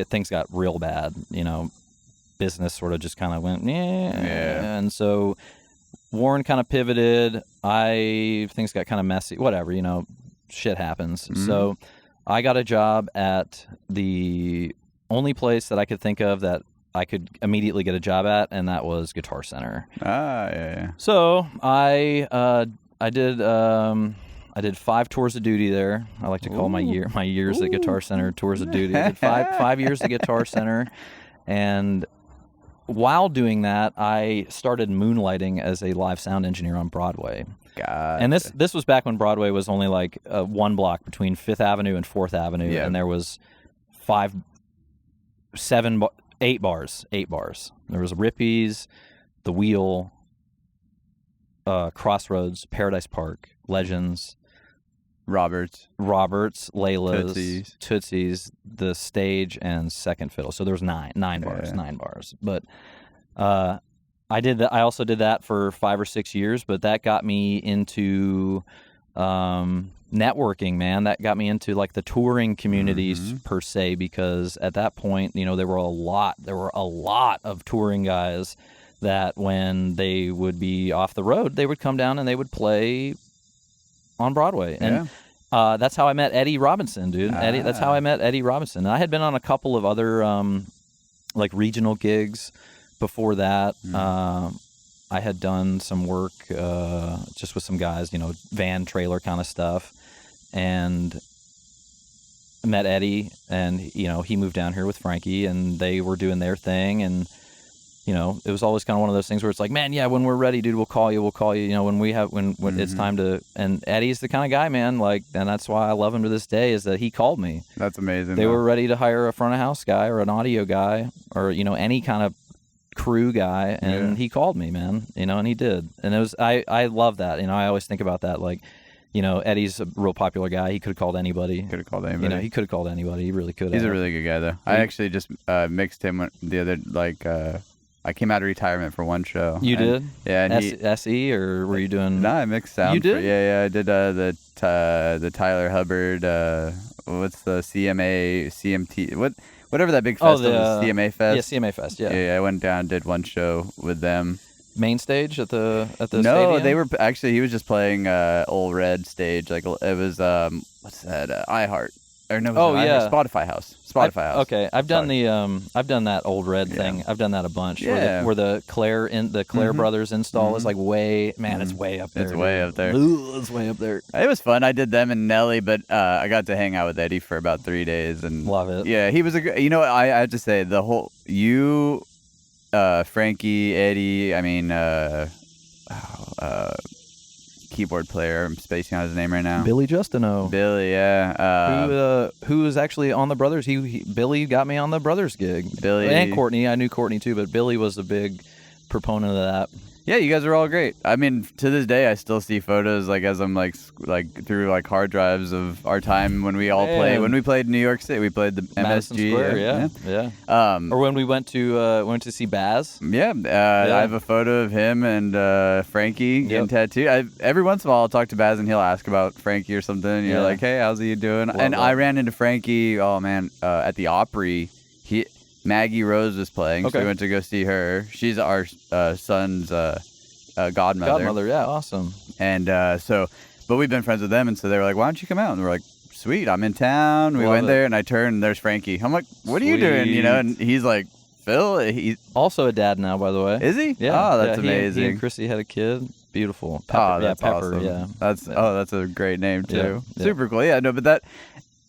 things got real bad, business sort of just kind of went, And so Warren kind of pivoted. Things got kind of messy, whatever, shit happens. So I got a job at the only place that I could think of that I could immediately get a job at, and that was Guitar Center. Yeah. So I did 5 tours of duty there. I like to call my years at Guitar Center tours of duty. I did 5 years at Guitar Center, and while doing that, I started moonlighting as a live sound engineer on Broadway. God. And this was back when Broadway was only like one block between 5th Avenue and 4th Avenue, and there was 8 bars. There was Rippy's, The Wheel, Crossroads, Paradise Park, Legends, Roberts, Layla's, Tootsie's, The Stage, and Second Fiddle. So there was 9 bars. But I also did that for 5 or 6 years, but that got me into networking, man. That got me into like the touring communities per se, because at that point, there were a lot of touring guys that when they would be off the road, they would come down and they would play on Broadway. And that's how I met Eddie Robinson, dude. That's how I met Eddie Robinson. And I had been on a couple of other like regional gigs before that. I had done some work just with some guys, van trailer kind of stuff, and met Eddie, and he moved down here with Frankie, and they were doing their thing, and it was always kind of one of those things where it's like, man, yeah, when we're ready, dude, we'll call you, when it's time to. And Eddie's the kind of guy, man, like, and that's why I love him to this day, is that he called me. That's amazing. They were ready to hire a front of house guy or an audio guy or any kind of crew guy, and he called me, man, and he did. And it was I love that. I always think about that, like, Eddie's a real popular guy. He could have called anybody. He could have called anybody. He could have called anybody. He really could have. He's a really good guy, though. I actually just mixed him the other, like, I came out of retirement for one show. You did? Yeah. And SE, or were you doing? No, I mixed sound. You did? Yeah. I did the Tyler Hubbard. What's the CMT? Whatever that big festival is, CMA Fest. Yeah, CMA Fest. Yeah. Yeah. I went down, did one show with them. Main stage at the No, stadium? they were actually. He was just playing Old Red stage. Like, it was what's that? iHeart. Or no, Spotify House. Okay, I've done that Old Red thing. I've done that a bunch. Yeah. Where the Claire Brothers install is like it's way up there. It's way up there. It's way up there. It was fun. I did them and Nelly, but I got to hang out with Eddie for about 3 days and love it. Yeah, he was I have to say the whole Frankie, Eddie. I mean, keyboard player. I'm spacing on his name right now. Billy Justino. Billy, yeah. Who was actually on the Brothers? Billy got me on the Brothers gig. Billy and Courtney. I knew Courtney too, but Billy was a big proponent of that. Yeah, you guys are all great. I mean, to this day, I still see photos like as I'm like through like hard drives of our time when we all played. When we played in New York City, we played the Madison MSG. Square, yeah. Or when we went to see Baz. Yeah, I have a photo of him and Frankie getting tattooed. Every once in a while, I'll talk to Baz and he'll ask about Frankie or something. And you're like, hey, how's he doing? And I ran into Frankie. Oh man, at the Opry. Maggie Rose was playing, so we went to go see her. She's our son's godmother. Godmother, yeah, awesome. And but we've been friends with them, and so they were like, why don't you come out? And we're like, sweet, I'm in town. We went there, and I turned, and there's Frankie. I'm like, what are you doing? And he's like, Phil. He's also a dad now, by the way. Is he? Yeah. Oh, that's amazing. He and Chrissy had a kid. Beautiful. Pepper, that's Pepper, awesome. Yeah. That's a great name, too. Yeah. Super cool. Yeah, no, but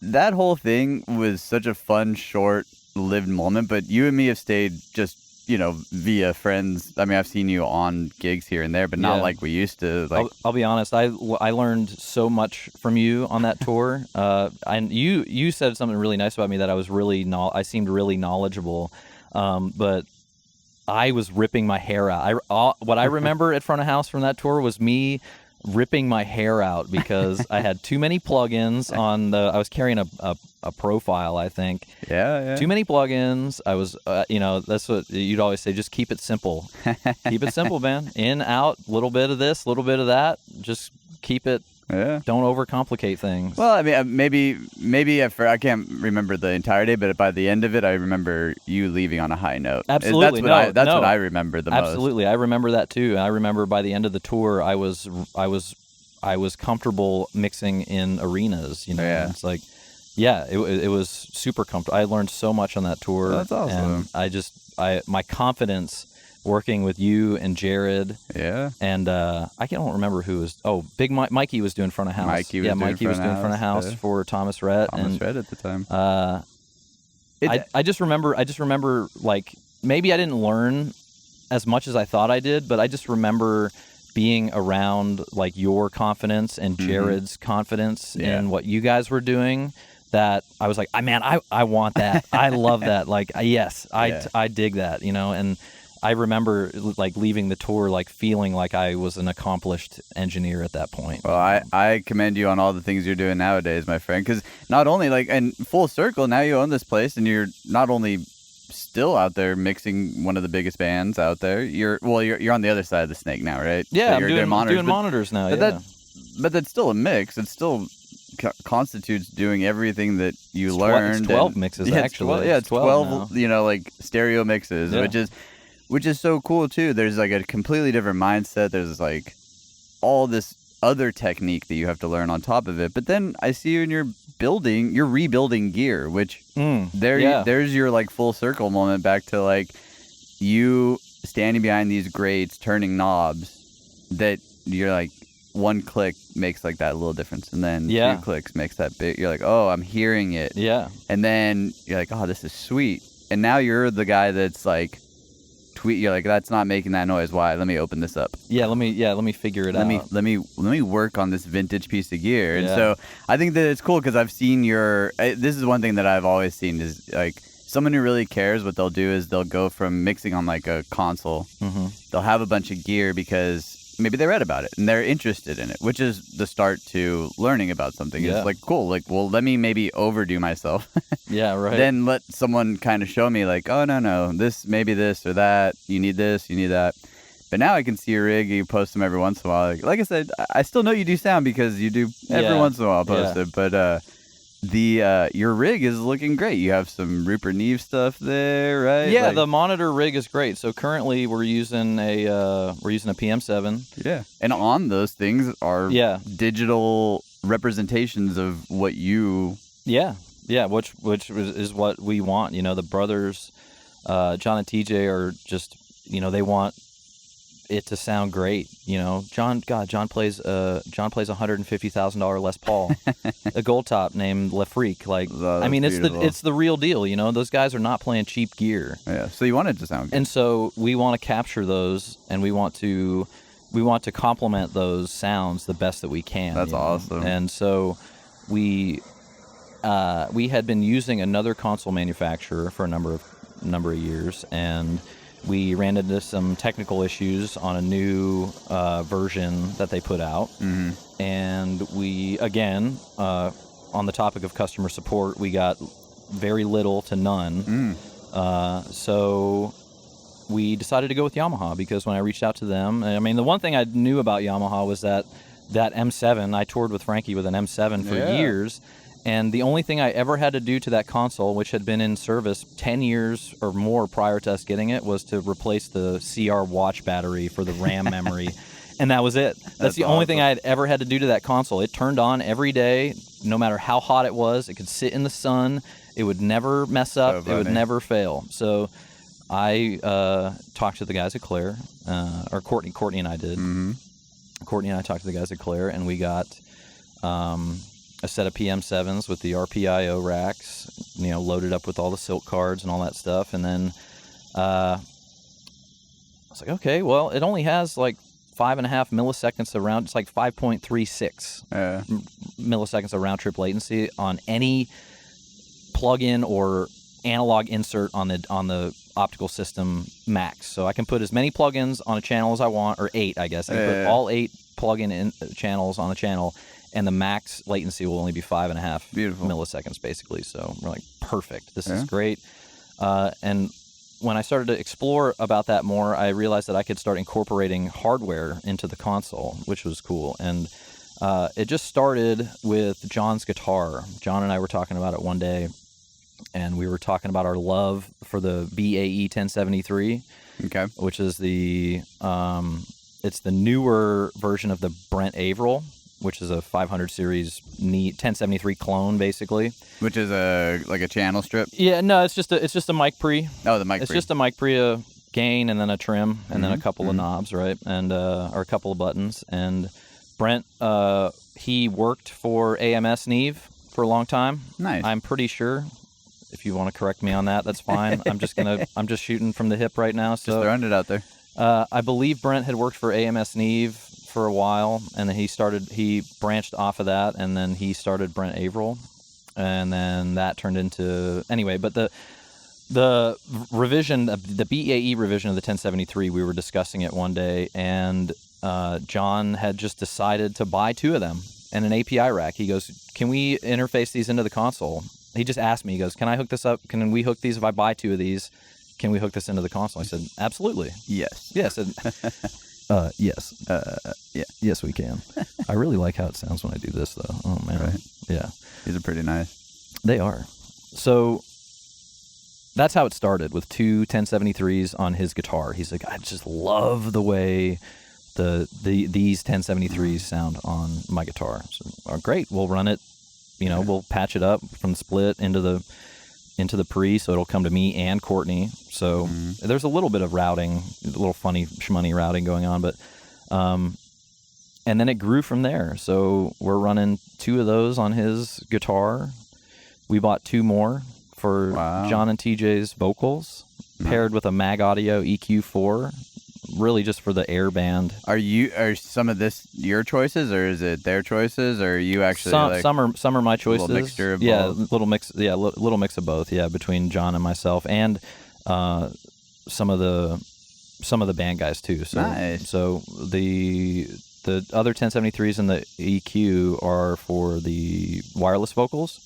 that whole thing was such a fun, short lived moment, but you and me have stayed just via friends. I mean, I've seen you on gigs here and there, but not like we used to. Like, I'll be honest, I learned so much from you on that tour. And you said something really nice about me, that I seemed really knowledgeable, but I was ripping my hair out. What I remember at front of house from that tour was me ripping my hair out because I had too many plugins on I was carrying a profile, I think. Yeah. Too many plugins. I was, that's what you'd always say, just keep it simple. Keep it simple, man. In, out, little bit of this, little bit of that. Just keep it. Yeah. Don't overcomplicate things. Well, I mean, maybe I can't remember the entire day, but by the end of it, I remember you leaving on a high note. Absolutely. That's what I remember the most. Absolutely. I remember that too. And I remember by the end of the tour, I was comfortable mixing in arenas, Yeah. It's like, Yeah, it was super comfortable. I learned so much on that tour. That's awesome. And my confidence working with you and Jared. Yeah. And I don't remember who was. Oh, Big Mikey was doing front of house. Mikey was doing front of house for Thomas Rhett. Rhett at the time. I just remember like maybe I didn't learn as much as I thought I did, but I just remember being around like your confidence and Jared's confidence in what you guys were doing, that I was like, I want that. I love that. Like, yes, I dig that, and I remember like leaving the tour, like feeling like I was an accomplished engineer at that point. Well, I commend you on all the things you're doing nowadays, my friend, because not only like, and full circle, now you own this place and you're not only still out there mixing one of the biggest bands out there. You're on the other side of the snake now, right? Yeah, so I'm doing monitors now. But that's still a mix. It still constitutes doing everything that you learned. It's 12 mixes actually. It's 12 like stereo mixes, which is so cool too. There's like a completely different mindset. There's like all this other technique that you have to learn on top of it. But then I see you in your you're rebuilding gear, which there's your like full circle moment back to like you standing behind these grates, turning knobs that you're like, one click makes like that little difference, and then 2 clicks makes that big. You're like, oh, I'm hearing it. Yeah. And then you're like, oh, this is sweet. And now you're the guy that's like, you're like, that's not making that noise. Why? Let me open this up. Let me figure it out. Let me work on this vintage piece of gear. And so I think that it's cool because I've seen this is one thing that I've always seen is like someone who really cares. What they'll do is they'll go from mixing on like a console. Mm-hmm. They'll have a bunch of gear because maybe they read about it and they're interested in it, which is the start to learning about something. It's like, cool. Like, well, let me maybe overdo myself. Yeah, right. Then let someone kind of show me like, oh, no, maybe this or that. You need this, you need that. But now I can see your rig. You post them every once in a while. Like I said, I still know you do sound because you do every once in a while post it. But your rig is looking great. You have some Rupert Neve stuff there, right? Yeah, like, the monitor rig is great. So currently we're using a PM7. Yeah, and on those things are digital representations of what you. Yeah, which is what we want. The brothers, John and TJ are just they want it to sound great. John plays $150,000 Les Paul, a gold top named Le Freak. Like, it's the real deal. Those guys are not playing cheap gear. Yeah. So you want it to sound good. And so we want to capture those, and we want to complement those sounds the best that we can. That's awesome. And so we had been using another console manufacturer for a number of years, and we ran into some technical issues on a new version that they put out. Mm-hmm. And we, again, on the topic of customer support, we got very little to none. So we decided to go with Yamaha, because when I reached out to them, the one thing I knew about Yamaha was that M7, I toured with Frankie with an M7 for years. And the only thing I ever had to do to that console, which had been in service 10 years or more prior to us getting it, was to replace the CR watch battery for the RAM memory. And that was it. That's the only thing I had ever had to do to that console. It turned on every day, no matter how hot it was. It could sit in the sun. It would never mess up. It would never fail. So I talked to the guys at Claire, or Courtney and I did. Mm-hmm. Courtney and I talked to the guys at Claire, and we got a set of PM7s with the RPIO racks, loaded up with all the silk cards and all that stuff. And then I was like, okay, well, it only has like 5.5 milliseconds of round. It's like 5.36 milliseconds of round trip latency on any plug-in or analog insert on the optical system max. So I can put as many plugins on a channel as I want, or 8, I guess. I can put all 8 plug-in channels on the channel, and the max latency will only be 5.5 milliseconds, basically. So we're like, perfect. This is great. And when I started to explore about that more, I realized that I could start incorporating hardware into the console, which was cool. And it just started with John's guitar. John and I were talking about it one day, and we were talking about our love for the BAE 1073, which is it's the newer version of the Brent Averill. which is a 500 series neat 1073 clone, basically. Which is like a channel strip? Yeah, no, it's just a mic pre. Oh, the mic pre. It's just a mic pre, a gain, and then a trim, and then a couple of knobs, right? And or a couple of buttons. And Brent, he worked for AMS Neve for a long time. Nice. I'm pretty sure. If you want to correct me on that, that's fine. I'm just shooting from the hip right now. So just throwing it out there. I believe Brent had worked for AMS Neve for a while, and then he branched off of that, and then he started Brent Averill, and then that turned into anyway. But the revision, the BAE revision of the 1073, we were discussing it one day, and John had just decided to buy 2 of them and an API rack. He goes, "Can we interface these into the console?" He just asked me, he goes, "Can I hook this up? Can we hook these if I buy 2 of these? Can we hook this into the console?" I said, "Absolutely." Yes. Yes. Yes. Yeah. Yes, we can. I really like how it sounds when I do this, though. Oh, man. Right. Yeah. These are pretty nice. They are. So that's how it started, with 2 1073s on his guitar. He's like, "I just love the way these 1073s sound on my guitar." So, great. We'll run it. We'll patch it up from the split into the pre, so it'll come to me and Courtney. So there's a little bit of routing, a little funny shmoney routing going on, but and then it grew from there. So we're running 2 of those on his guitar. We bought 2 more for John and TJ's vocals, paired with a Mag Audio EQ4. Really just for the air band. Are some of this your choices, or is it their choices, or are you actually some are my choices? A little mixture of both? Little mix of both, between John and myself, and some of the band guys too. So, nice. So the other 1073s and the EQ are for the wireless vocals,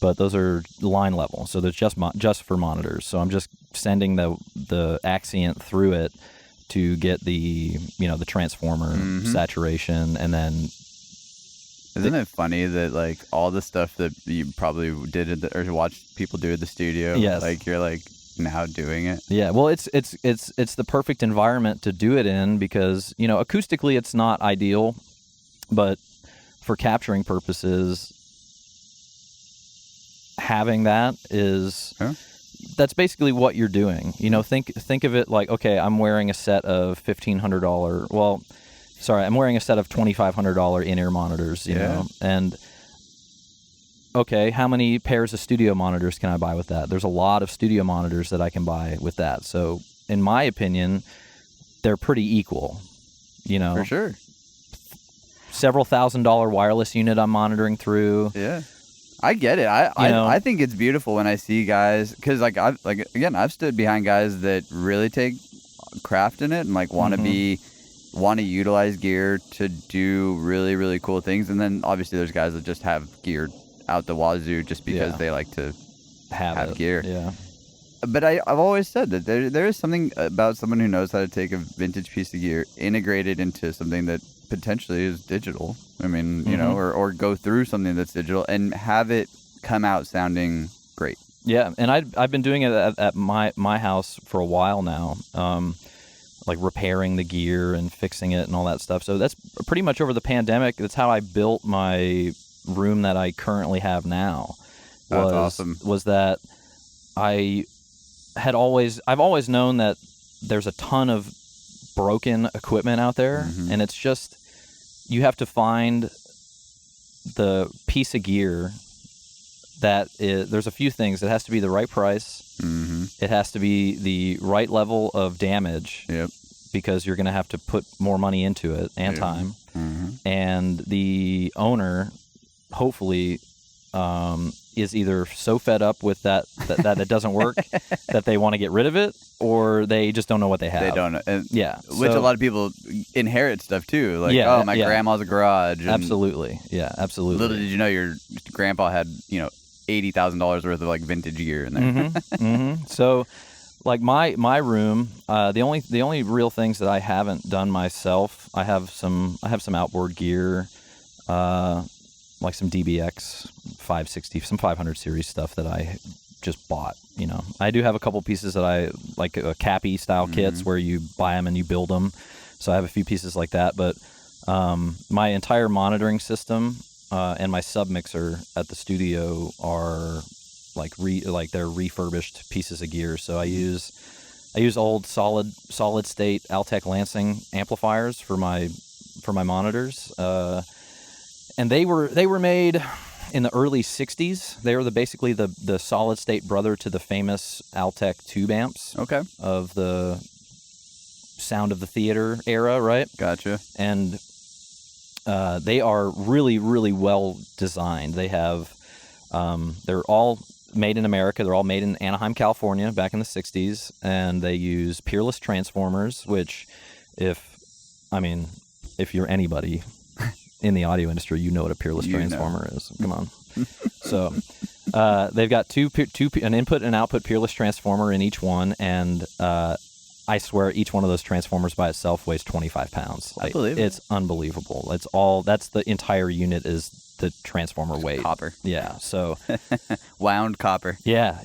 but those are line level, so they're just for monitors. So I'm just sending the Axient through it to get the transformer saturation, and then isn't it funny that like all the stuff that you probably did or watched people do at the studio, like you're like now doing it? Yeah, well, it's the perfect environment to do it in, because acoustically it's not ideal, but for capturing purposes, having that is. Huh? That's basically what you're doing. Think of it like, okay, I'm wearing a set of $1,500. Well, sorry, I'm wearing a set of $2,500 in-ear monitors. You know, and okay, how many pairs of studio monitors can I buy with that? There's a lot of studio monitors that I can buy with that. So, in my opinion, they're pretty equal. For sure. Several $1,000 wireless unit I'm monitoring through. Yeah. I get it. I think it's beautiful when I see guys, because I've stood behind guys that really take craft in it and like want to utilize gear to do really, really cool things. And then obviously there's guys that just have gear out the wazoo just because they like to have gear. Yeah. But I've always said that there is something about someone who knows how to take a vintage piece of gear, integrate it into something that potentially is digital. I mean, or go through something that's digital and have it come out sounding great. Yeah, and I've been doing it at my house for a while now, like repairing the gear and fixing it and all that stuff. So that's pretty much over the pandemic. That's how I built my room that I currently have now. That's awesome. Was that I've always known that there's a ton of broken equipment out there, and it's just, you have to find the piece of gear that there's a few things. It has to be the right price. It has to be the right level of damage. Yep. Because you're going to have to put more money into it and time. And the owner, hopefully, is either so fed up with that it doesn't work that they want to get rid of it, or they just don't know what they have. They don't know. And which a lot of people inherit stuff too. Like, my grandma's garage. And absolutely. Yeah, absolutely. Little did you know your grandpa had, $80,000 worth of like vintage gear in there. So, like my room, the only real things that I haven't done myself, I have some outboard gear, like some DBX 560, some 500 series stuff that I just bought. I do have a couple pieces that I like, Cappy style kits where you buy them and you build them. So I have a few pieces like that, but My entire monitoring system and my submixer at the studio are they're refurbished pieces of gear. So I use old solid state Altec Lansing amplifiers for my monitors, and they were made in the early '60s. They were basically the solid state brother to the famous Altec tube amps. Okay. Of the sound of the theater era, right? Gotcha. And they are really, really well designed. They have, they're all made in America. They're all made in Anaheim, California, back in the 60s. And they use Peerless transformers, which if you're anybody in the audio industry, you know what a Peerless transformer is. Come on. So they've got an input and output Peerless transformer in each one. And I swear each one of those transformers by itself weighs 25 pounds. I believe it. It's unbelievable. That's the entire unit is the transformer weight. Copper. Yeah. So wound copper. Yeah.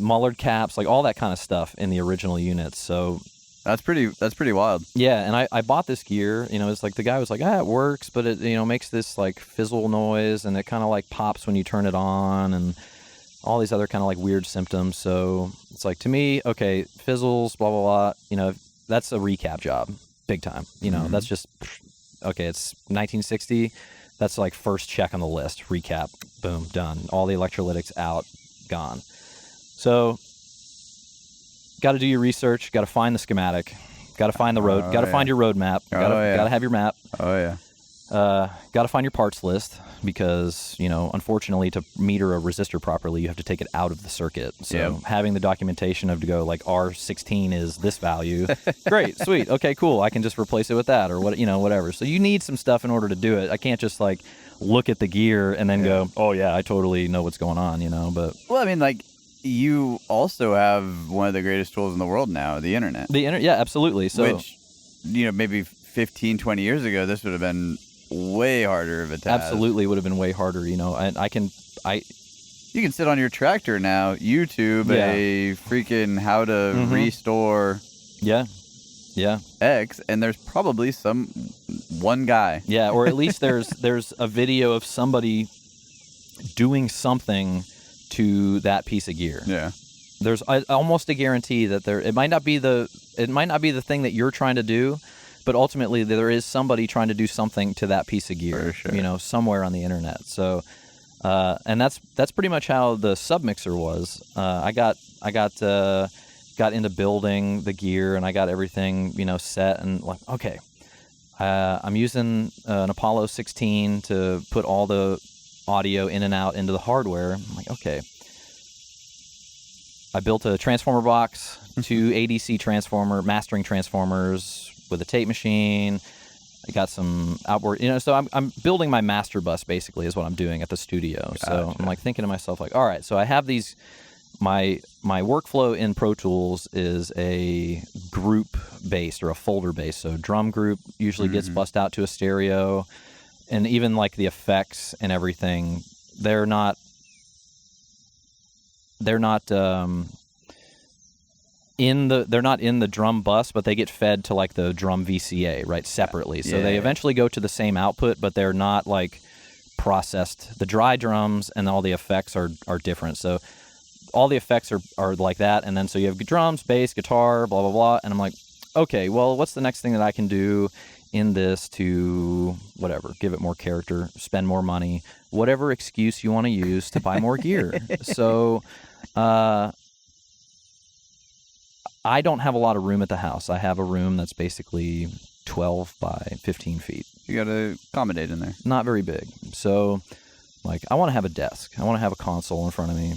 Mullard caps, like all that kind of stuff in the original units. So that's pretty wild. Yeah. And I bought this gear, it's like the guy was like, it works, but it, makes this like fizzle noise and it kind of like pops when you turn it on and all these other kind of like weird symptoms. So it's like, to me, okay, fizzles, blah, blah, blah, that's a recap job, big time. That's just, okay, it's 1960. That's like first check on the list, recap, boom, done. All the electrolytics out, gone. So got to do your research, got to find the schematic, got to find the road, got to find your road map, got to have your map. Oh, yeah. Got to find your parts list because, unfortunately, to meter a resistor properly, you have to take it out of the circuit. So having the documentation of to go like R16 is this value. Great, sweet. Okay, cool. I can just replace it with that or what, whatever. So you need some stuff in order to do it. I can't just like look at the gear and then go, oh yeah, I totally know what's going on, but. Well, you also have one of the greatest tools in the world now, the internet. Yeah, absolutely. So, which, maybe 15, 20 years ago, this would have been way harder of a task. Absolutely would have been way harder, and you can sit on your tractor now, YouTube a freaking how to restore X, and there's probably one guy. Yeah, or at least there's a video of somebody doing something to that piece of gear. Yeah. There's almost a guarantee that it might not be the thing that you're trying to do, but ultimately there is somebody trying to do something to that piece of gear, for sure. Somewhere on the internet. So, and that's pretty much how the submixer was. I got into building the gear and I got everything, set and like, okay, I'm using an Apollo 16 to put all the audio in and out into the hardware. I'm like, okay. I built a transformer box, 2 ADC mastering transformers with a tape machine. I got some outboard, so I'm building my master bus basically is what I'm doing at the studio. Gotcha. So I'm like thinking to myself like, all right, so I have these, my workflow in Pro Tools is a group based or a folder based. So drum group usually gets bussed out to a stereo, and even like the effects and everything, they're not in the drum bus, but they get fed to like the drum VCA, right, separately. So they eventually go to the same output, but they're not like processed. The dry drums and all the effects are different. So all the effects are like that, and then so you have drums, bass, guitar, blah blah blah, and I'm like, okay, well, what's the next thing that I can do in this to whatever, give it more character, spend more money, whatever excuse you want to use to buy more gear. So I don't have a lot of room at the house. I have a room that's basically 12 by 15 feet. You got to accommodate in there. Not very big. So, like, I want to have a desk. I want to have a console in front of me.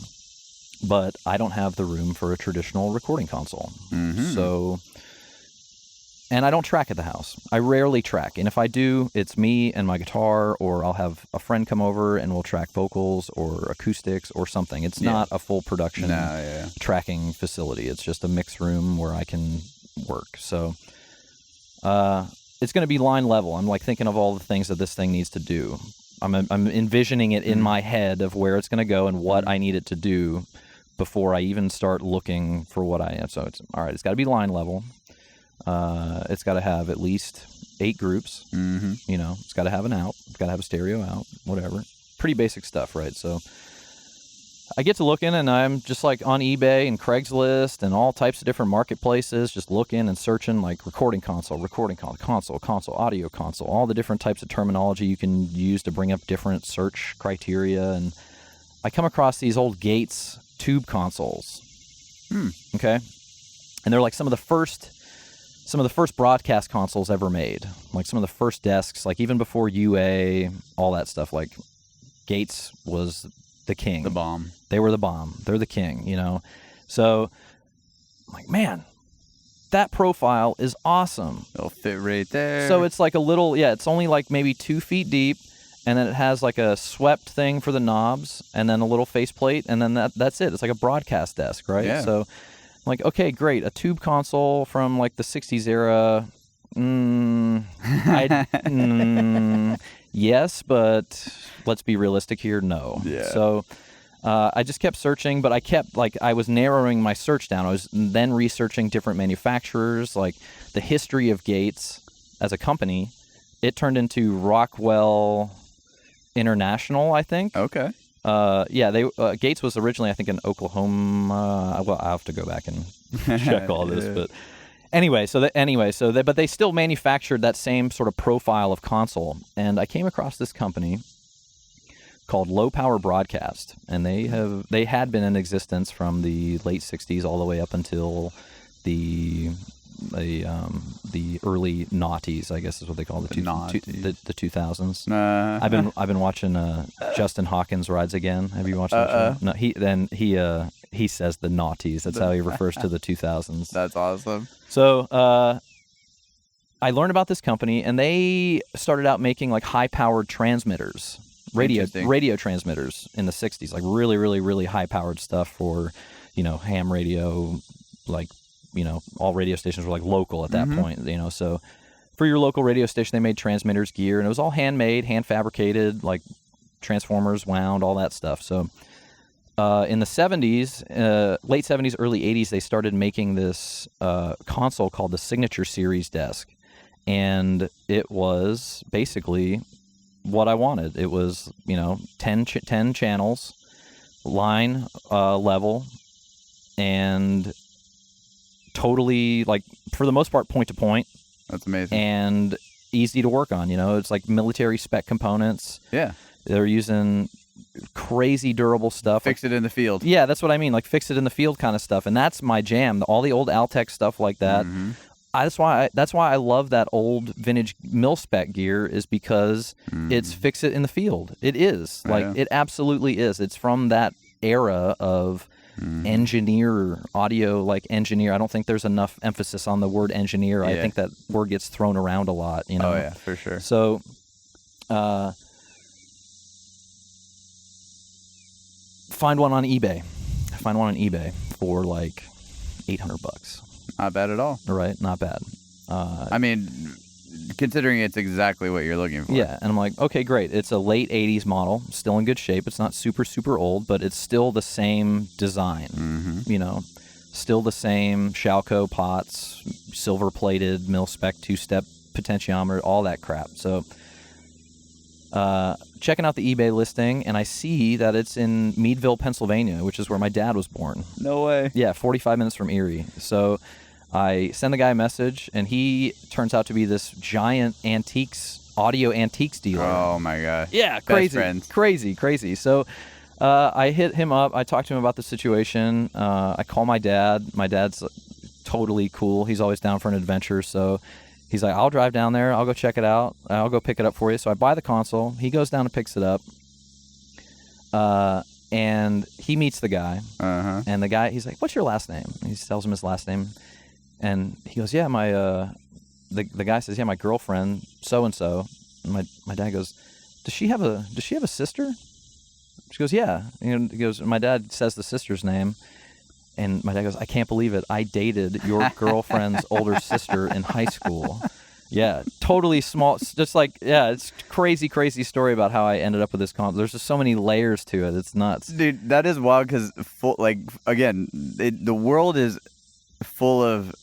But I don't have the room for a traditional recording console. So, and I don't track at the house. I rarely track. And if I do, it's me and my guitar, or I'll have a friend come over and we'll track vocals or acoustics or something. It's not a full production tracking facility. It's just a mix room where I can work. So it's going to be line level. I'm like thinking of all the things that this thing needs to do. I'm envisioning it in my head of where it's going to go and what I need it to do before I even start looking for what I am. So it's all right. It's got to be line level. It's got to have at least 8 groups. You know, it's got to have an out. It's got to have a stereo out, whatever. Pretty basic stuff, right? So I get to looking, and I'm just like on eBay and Craigslist and all types of different marketplaces, just looking and searching like recording console, audio console, all the different types of terminology you can use to bring up different search criteria. And I come across these old Gates tube consoles. Okay. And they're like some of the first broadcast consoles ever made. Like some of the first desks, like even before UA, all that stuff. Like Gates was the king. The bomb. They were the bomb. They're the king, you know. So I'm like, man, that profile is awesome. It'll fit right there. So it's like a little, it's only like maybe 2 feet deep, and then it has like a swept thing for the knobs, and then a little faceplate, and then that's it. It's like a broadcast desk, right? Yeah. So I'm like, okay, great. A tube console from like the 60s era. Yes, but let's be realistic here. No. Yeah. So I just kept searching, but I was narrowing my search down. I was then researching different manufacturers, like the history of Gates as a company. It turned into Rockwell International, I think. Okay. Gates was originally, I think, in Oklahoma. Well, I'll have to go back and check all this, but but they still manufactured that same sort of profile of console. And I came across this company called Low Power Broadcast, and they had been in existence from the late 60s all the way up until the early noughties, I guess is what they call the 2000s. I've been watching Justin Hawkins Rides Again. Have you watched that show? No, he says the noughties. That's how he refers to the 2000s. That's awesome. So I learned about this company, and they started out making like high-powered transmitters, radio transmitters in the 60s, like really, really, really high-powered stuff for, you know, ham radio, like, you know, all radio stations were like local at that point, you know. So for your local radio station, they made transmitters, gear, and it was all handmade, hand fabricated, like transformers, wound, all that stuff. So in the 70s, late 70s, early 80s, they started making this console called the Signature Series desk. And it was basically what I wanted. It was, you know, 10 channels, line level, and totally, like, for the most part, point to point. That's amazing. And easy to work on, you know. It's like military spec components. Yeah. They're using crazy durable stuff. Fix it in the field. Yeah, that's what I mean, like fix it in the field kind of stuff. And that's my jam. All the old Altec stuff like that. That's why I love that old vintage mil-spec gear, is because it's fix it in the field. It is. It absolutely is. It's from that era of engineer, audio, like engineer. I don't think there's enough emphasis on the word engineer. I think that word gets thrown around a lot, you know. Oh yeah, for sure. So find one on eBay for like $800. Not bad at all. Right, not bad. I mean, considering it's exactly what you're looking for. Yeah, and I'm like, okay, great. It's a late 80s model, still in good shape. It's not super, super old, but it's still the same design, you know, still the same Shalco pots, silver-plated, mil-spec, 2-step potentiometer, all that crap. So checking out the eBay listing, and I see that it's in Meadville, Pennsylvania, which is where my dad was born. No way. Yeah, 45 minutes from Erie. So I send the guy a message, and he turns out to be this giant audio antiques dealer. Oh my god. Yeah, crazy. So I hit him up. I talked to him about the situation. I call my dad. My dad's totally cool. He's always down for an adventure. So he's like, I'll drive down there. I'll go check it out. I'll go pick it up for you. So I buy the console. He goes down and picks it up. And he meets the guy. And the guy, he's like, what's your last name? And he tells him his last name. And he goes, yeah, the guy says, yeah, my girlfriend, so-and-so. And my dad goes, does she have a sister? She goes, yeah. And he goes, my dad says the sister's name. And my dad goes, I can't believe it. I dated your girlfriend's older sister in high school. Yeah, totally small. Just like, yeah, it's crazy story about how I ended up with this console. There's just so many layers to it. It's nuts. Dude, that is wild because, again, the world is full of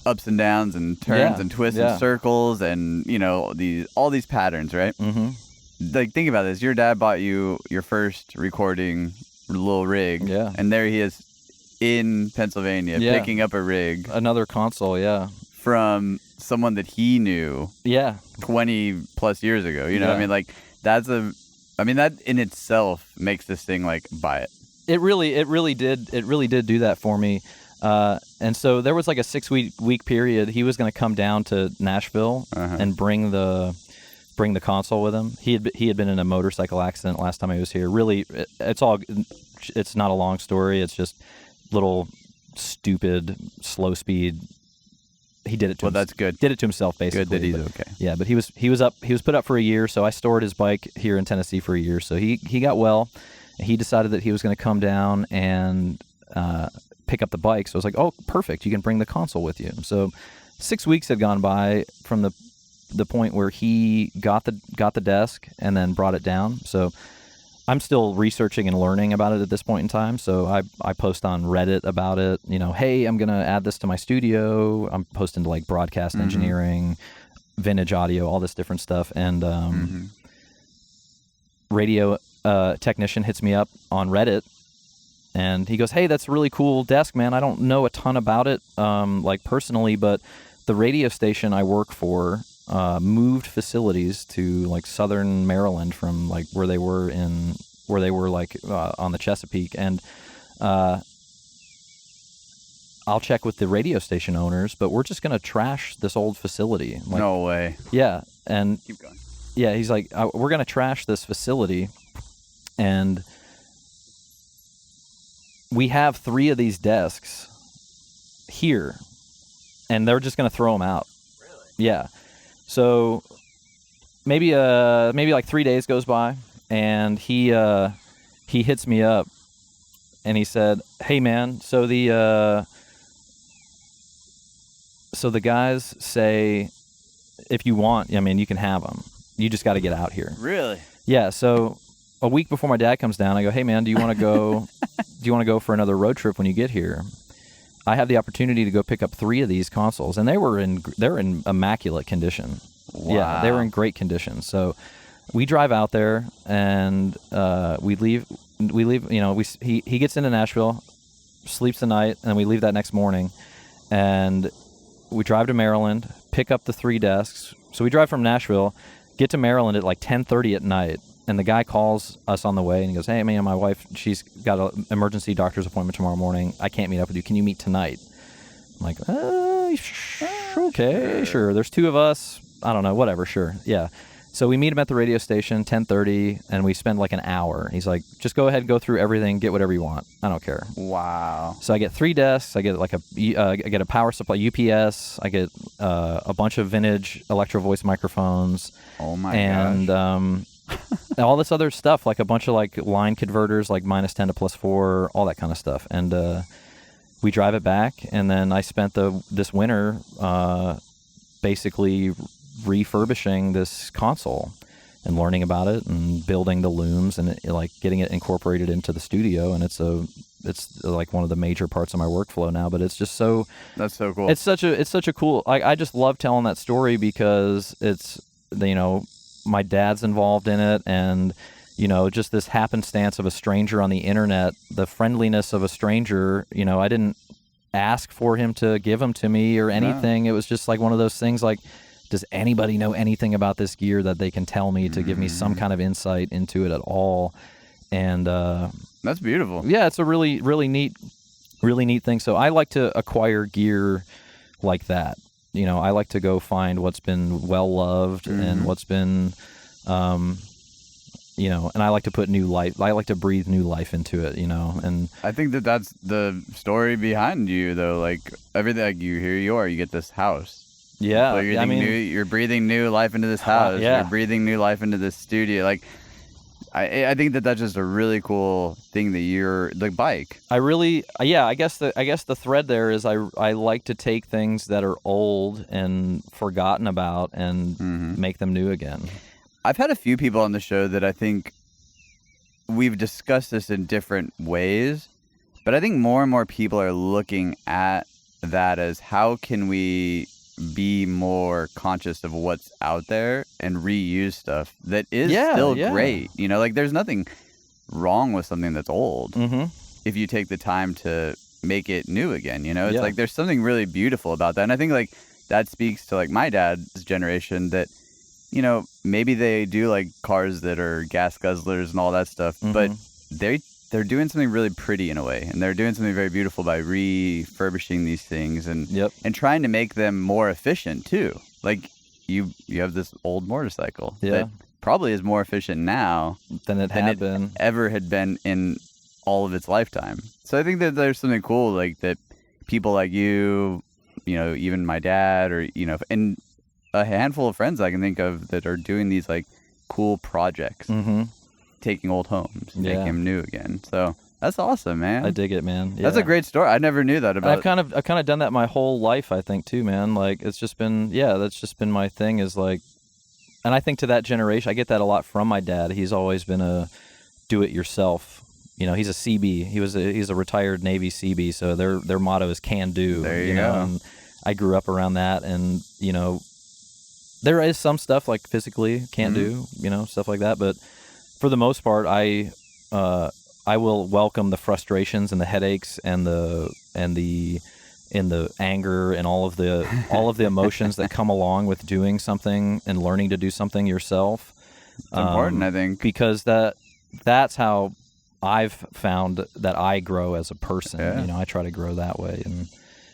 ups and downs and turns and twists and circles and, you know, all these patterns, right? Mm-hmm. Like, think about this. Your dad bought you your first recording little rig. Yeah. And there he is in Pennsylvania picking up a rig. Another console, yeah. From someone that he knew 20 plus years ago. You know what I mean? Like, that in itself makes this thing like, buy it. It really did do that for me. And so there was like a 6-week period. He was going to come down to Nashville and bring the console with him. He had been in a motorcycle accident last time he was here. Really, it's not a long story. It's just little stupid slow speed. He did it to that's good. Did it to himself, basically. Good that he's okay. Yeah, but he was put up for a year, so I stored his bike here in Tennessee for a year. So he got well. He decided that he was going to come down and pick up the bike. So I was like, oh, perfect. You can bring the console with you. So 6 weeks had gone by from the point where he got the desk and then brought it down. So I'm still researching and learning about it at this point in time. So I post on Reddit about it. You know, hey, I'm going to add this to my studio. I'm posting to like broadcast engineering, vintage audio, all this different stuff. And radio technician hits me up on Reddit. And he goes, hey, that's a really cool desk, man. I don't know a ton about it, like personally, but the radio station I work for moved facilities to like southern Maryland from like where they were like on the Chesapeake, and I'll check with the radio station owners, but we're just gonna trash this old facility. Like, no way. Yeah, and keep going. Yeah, he's like, we're gonna trash this facility, and we have 3 of these desks here, and they're just gonna throw them out. Really? Yeah. So maybe like 3 days goes by, and he hits me up, and he said, "Hey man, so the guys say if you want, I mean, you can have them. You just got to get out here." Really? Yeah. So a week before my dad comes down, I go, "Hey man, do you want to go? Do you want to go for another road trip when you get here?" I have the opportunity to go pick up 3 of these consoles, and they're in immaculate condition. Wow. Yeah, they were in great condition. So we drive out there, and we leave. You know, he gets into Nashville, sleeps the night, and we leave that next morning, and we drive to Maryland, pick up the 3 desks. So we drive from Nashville, get to Maryland at like 10:30 at night. And the guy calls us on the way, and he goes, "Hey, man, my wife, she's got an emergency doctor's appointment tomorrow morning. I can't meet up with you. Can you meet tonight?" I'm like, okay, sure. There's 2 of us. I don't know, whatever, sure. Yeah. So we meet him at the radio station, 10:30, and we spend like an hour. He's like, "Just go ahead and go through everything. Get whatever you want. I don't care." Wow. So I get 3 desks. I get like I get a power supply, UPS. I get a bunch of vintage Electro Voice microphones. Oh, my gosh. And all this other stuff, like a bunch of like line converters, like -10 to +4, all that kind of stuff. And we drive it back, and then I spent this winter basically refurbishing this console and learning about it and building the looms and like getting it incorporated into the studio. And it's like one of the major parts of my workflow now. But it's just so that's so cool. It's such a cool. I just love telling that story because it's, you know, my dad's involved in it, and you know, just this happenstance of a stranger on the internet, the friendliness of a stranger. You know, I didn't ask for him to give them to me or anything. No. It was just like one of those things like, does anybody know anything about this gear that they can tell me to give me some kind of insight into it at all? And that's beautiful. Yeah, it's a really neat thing. So I like to acquire gear like that. You know, I like to go find what's been well loved and what's been, you know, and I like to put new life. I like to breathe new life into it. You know, and I think that's the story behind you, though. Like everything, like you get this house. Yeah, so you're breathing new life into this house. Yeah. You're breathing new life into this studio. Like, I think that's just a really cool thing that you're the bike. I guess the thread there is I like to take things that are old and forgotten about and make them new again. I've had a few people on the show that I think we've discussed this in different ways, but I think more and more people are looking at that as how can we be more conscious of what's out there and reuse stuff that is still great. You know, like there's nothing wrong with something that's old if you take the time to make it new again. You know, it's like there's something really beautiful about that. And I think like that speaks to like my dad's generation that, you know, maybe they do like cars that are gas guzzlers and all that stuff, but they're doing something really pretty in a way, and they're doing something very beautiful by refurbishing these things and trying to make them more efficient too. Like you have this old motorcycle that probably is more efficient now than it ever had been in all of its lifetime. So I think that there's something cool like that people like you know, even my dad or, you know, and a handful of friends I can think of that are doing these like cool projects. Taking old homes, making them new again. So that's awesome, man. I dig it, man. Yeah. That's a great story. I never knew that about. I've kind of done that my whole life, I think, too, man. Like it's just been, that's just been my thing. Is like, and I think to that generation, I get that a lot from my dad. He's always been a do-it-yourself. You know, he's a CB. He's a retired Navy CB. So their motto is "can do." There you go. And I grew up around that, and you know, there is some stuff like physically can't do, you know, stuff like that, but. For the most part, I will welcome the frustrations and the headaches and the anger and all of the emotions that come along with doing something and learning to do something yourself. It's important, I think, because that's how I've found that I grow as a person. Yeah. You know, I try to grow that way. And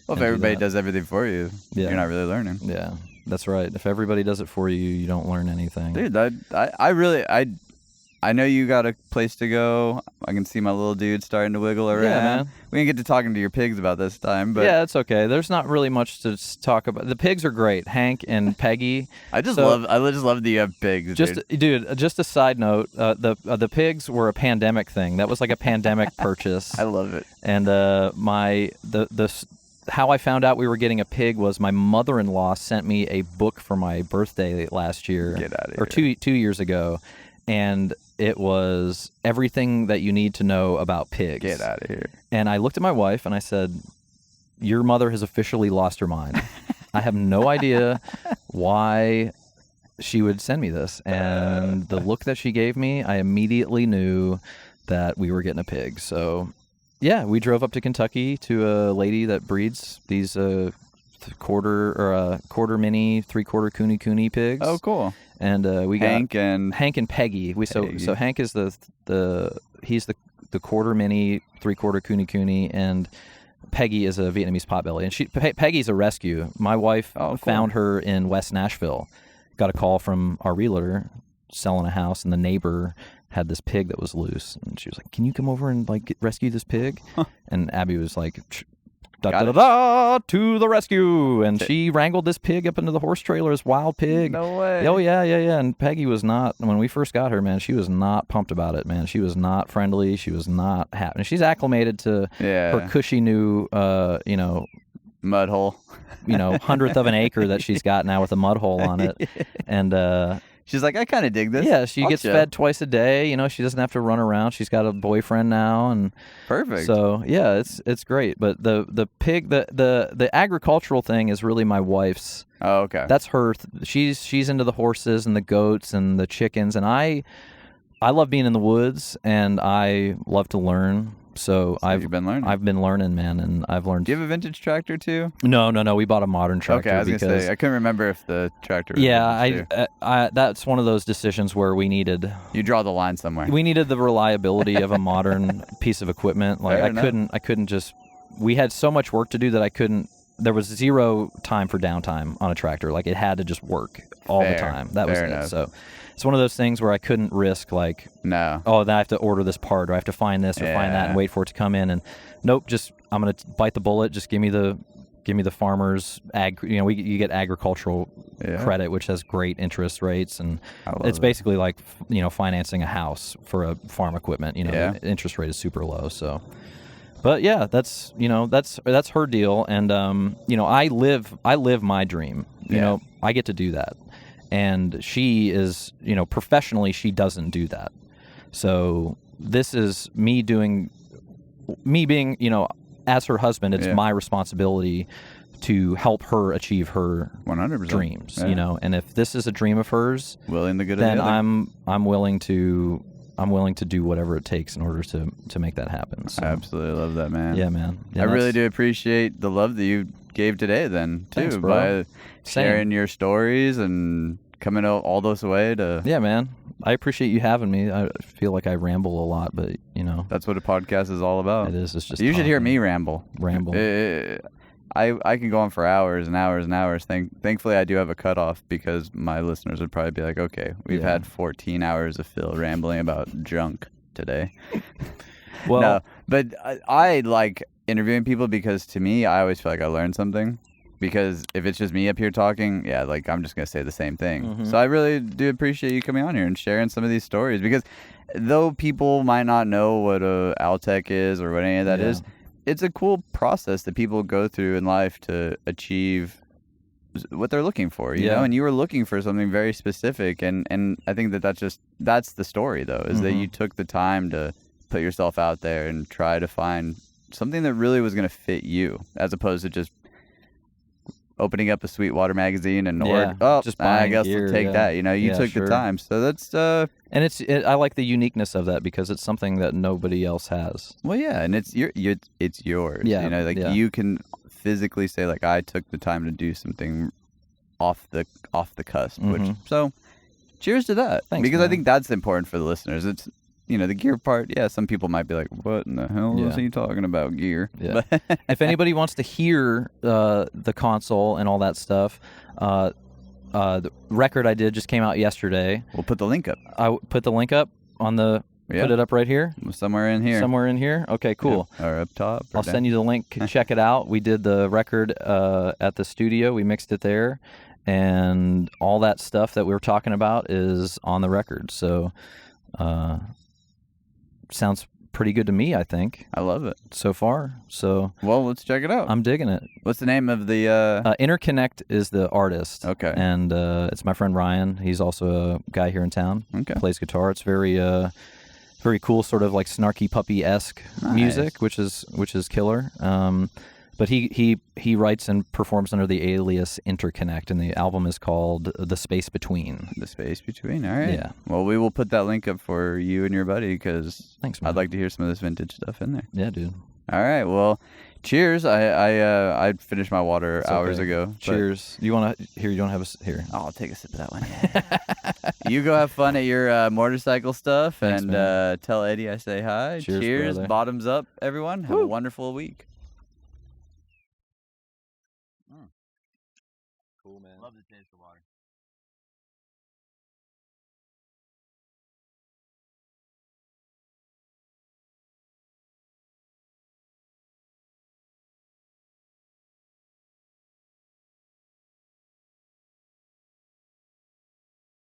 if everybody does everything for you, you're not really learning. Yeah, that's right. If everybody does it for you, you don't learn anything. Dude, I know you got a place to go. I can see my little dude starting to wiggle around. Yeah, man. We didn't get to talking to your pigs about this time, but yeah, it's okay. There's not really much to talk about. The pigs are great, Hank and Peggy. I just love that you have pigs. Just a side note. The pigs were a pandemic thing. That was like a pandemic purchase. I love it. And how I found out we were getting a pig was my mother-in-law sent me a book for my birthday last year. Get out of here. Or 2 years ago. And it was everything that you need to know about pigs. Get out of here. And I looked at my wife and I said, your mother has officially lost her mind. I have no idea why she would send me this. And the look that she gave me, I immediately knew that we were getting a pig. So, yeah, we drove up to Kentucky to a lady that breeds these quarter mini, 3/4 cooney pigs. Oh, cool. And we got Hank and Peggy. So Hank is he's the quarter mini, 3/4 cooney, and Peggy is a Vietnamese potbelly. And Peggy's a rescue. My wife found her in West Nashville. Got a call from our realtor selling a house, and the neighbor had this pig that was loose, and she was like, "Can you come over and like rescue this pig?" And Abby was like, to the rescue, and she wrangled this pig up into the horse trailer, this wild pig. No way. Oh yeah. And Peggy was not, when we first got her, man, she was not pumped about it, man. She was not friendly. She was not happy. She's acclimated to her cushy new, mud hole, 100th of an acre that she's got now with a mud hole on it, and she's like, I kind of dig this. Yeah, she gets fed twice a day. She doesn't have to run around. She's got a boyfriend now, and perfect. So yeah, it's great. But the pig, the agricultural thing is really my wife's. Oh, okay. That's her. She's into the horses and the goats and the chickens, and I love being in the woods, and I love to learn. So you've been learning. I've been learning, man, and I've learned. Do you have a vintage tractor too? No. We bought a modern tractor. Okay, I was gonna say I couldn't remember if the tractor. Was I that's one of those decisions where we needed. You draw the line somewhere. We needed the reliability of a modern piece of equipment. Like I couldn't just. We had so much work to do that I couldn't. There was zero time for downtime on a tractor. Like it had to just work all the time. That was it. So. It's one of those things where I couldn't risk then I have to order this part, or I have to find this or find that and wait for it to come in. And nope, just I'm gonna bite the bullet. Just give me the farmer's you get agricultural credit, which has great interest rates, and it's basically like financing a house for a farm equipment. The interest rate is super low. So, but yeah, that's her deal, and I live my dream. I get to do that. And she is, professionally, she doesn't do that. So this is me being, as her husband, it's Yeah. my responsibility to help her achieve her 100%. dreams. Yeah. You know, and if this is a dream of hers, Willing the good then of the other. I'm willing to do whatever it takes in order to make that happen. So, I absolutely love that, man. yeah, man. Yeah, I really that's- do appreciate the love that you gave today then, too, Thanks, bro. by Same. sharing your stories and coming all this way to... Yeah, man. I appreciate you having me. I feel like I ramble a lot, but, you know. That's what a podcast is all about. It is. It's just You should hear talking. me ramble. I can go on for hours and hours and hours. Thankfully, I do have a cutoff because my listeners would probably be like, okay, we've had 14 hours of Phil rambling about junk today. Well, No, but I like interviewing people because to me, I always feel like I learned something. Because if it's just me up here talking, yeah, like I'm just going to say the same thing. Mhm. So I really do appreciate you coming on here and sharing some of these stories. Because though people might not know what a Altec is or what any of that is, it's a cool process that people go through in life to achieve what they're looking for, you know? And you were looking for something very specific. And I think that's the story, though, is that you took the time to put yourself out there and try to find something that really was going to fit you, as opposed to just opening up a Sweetwater magazine and just buying I guess gear, we'll take that. You know, you took the time. So that's and I like the uniqueness of that because it's something that nobody else has. well, yeah, and it's yours. Yeah, You know, like you can physically say like I took the time to do something off the cusp, which so cheers to that. Thanks, because I man. think that's important for the listeners. It's the gear part, some people might be like, what in the hell is he talking about, gear? Yeah. If anybody wants to hear the console and all that stuff, the record I did just came out yesterday. We'll put the link up. I put the link up on the put it up right here. Somewhere in here. Somewhere in here. Okay, cool. Yeah. Or up top. I'll send you the link. Check it out. We did the record at the studio. We mixed it there, and all that stuff that we were talking about is on the record. So, sounds pretty good to me, I think. I love it so far. So, well, let's check it out. I'm digging it. What's the name of the Interconnect is the artist. Okay. And it's my friend Ryan. He's also a guy here in town. Okay. Plays guitar. It's very cool, sort of like Snarky Puppy-esque music, which is killer. But he writes and performs under the alias Interconnect, and the album is called The Space Between. The Space Between. All right. Yeah. Well, we will put that link up for you and your buddy because Thanks, man. I'd like to hear some of this vintage stuff in there. Yeah, dude. All right. Well, cheers. I finished my water hours ago. Cheers. You want to here? You don't have a here. I'll take a sip of that one. You go have fun at your motorcycle stuff. Thanks, and tell Eddie I say hi. Cheers, brother. Bottoms up, everyone. Have a wonderful week. Cool, man. Love the taste of water.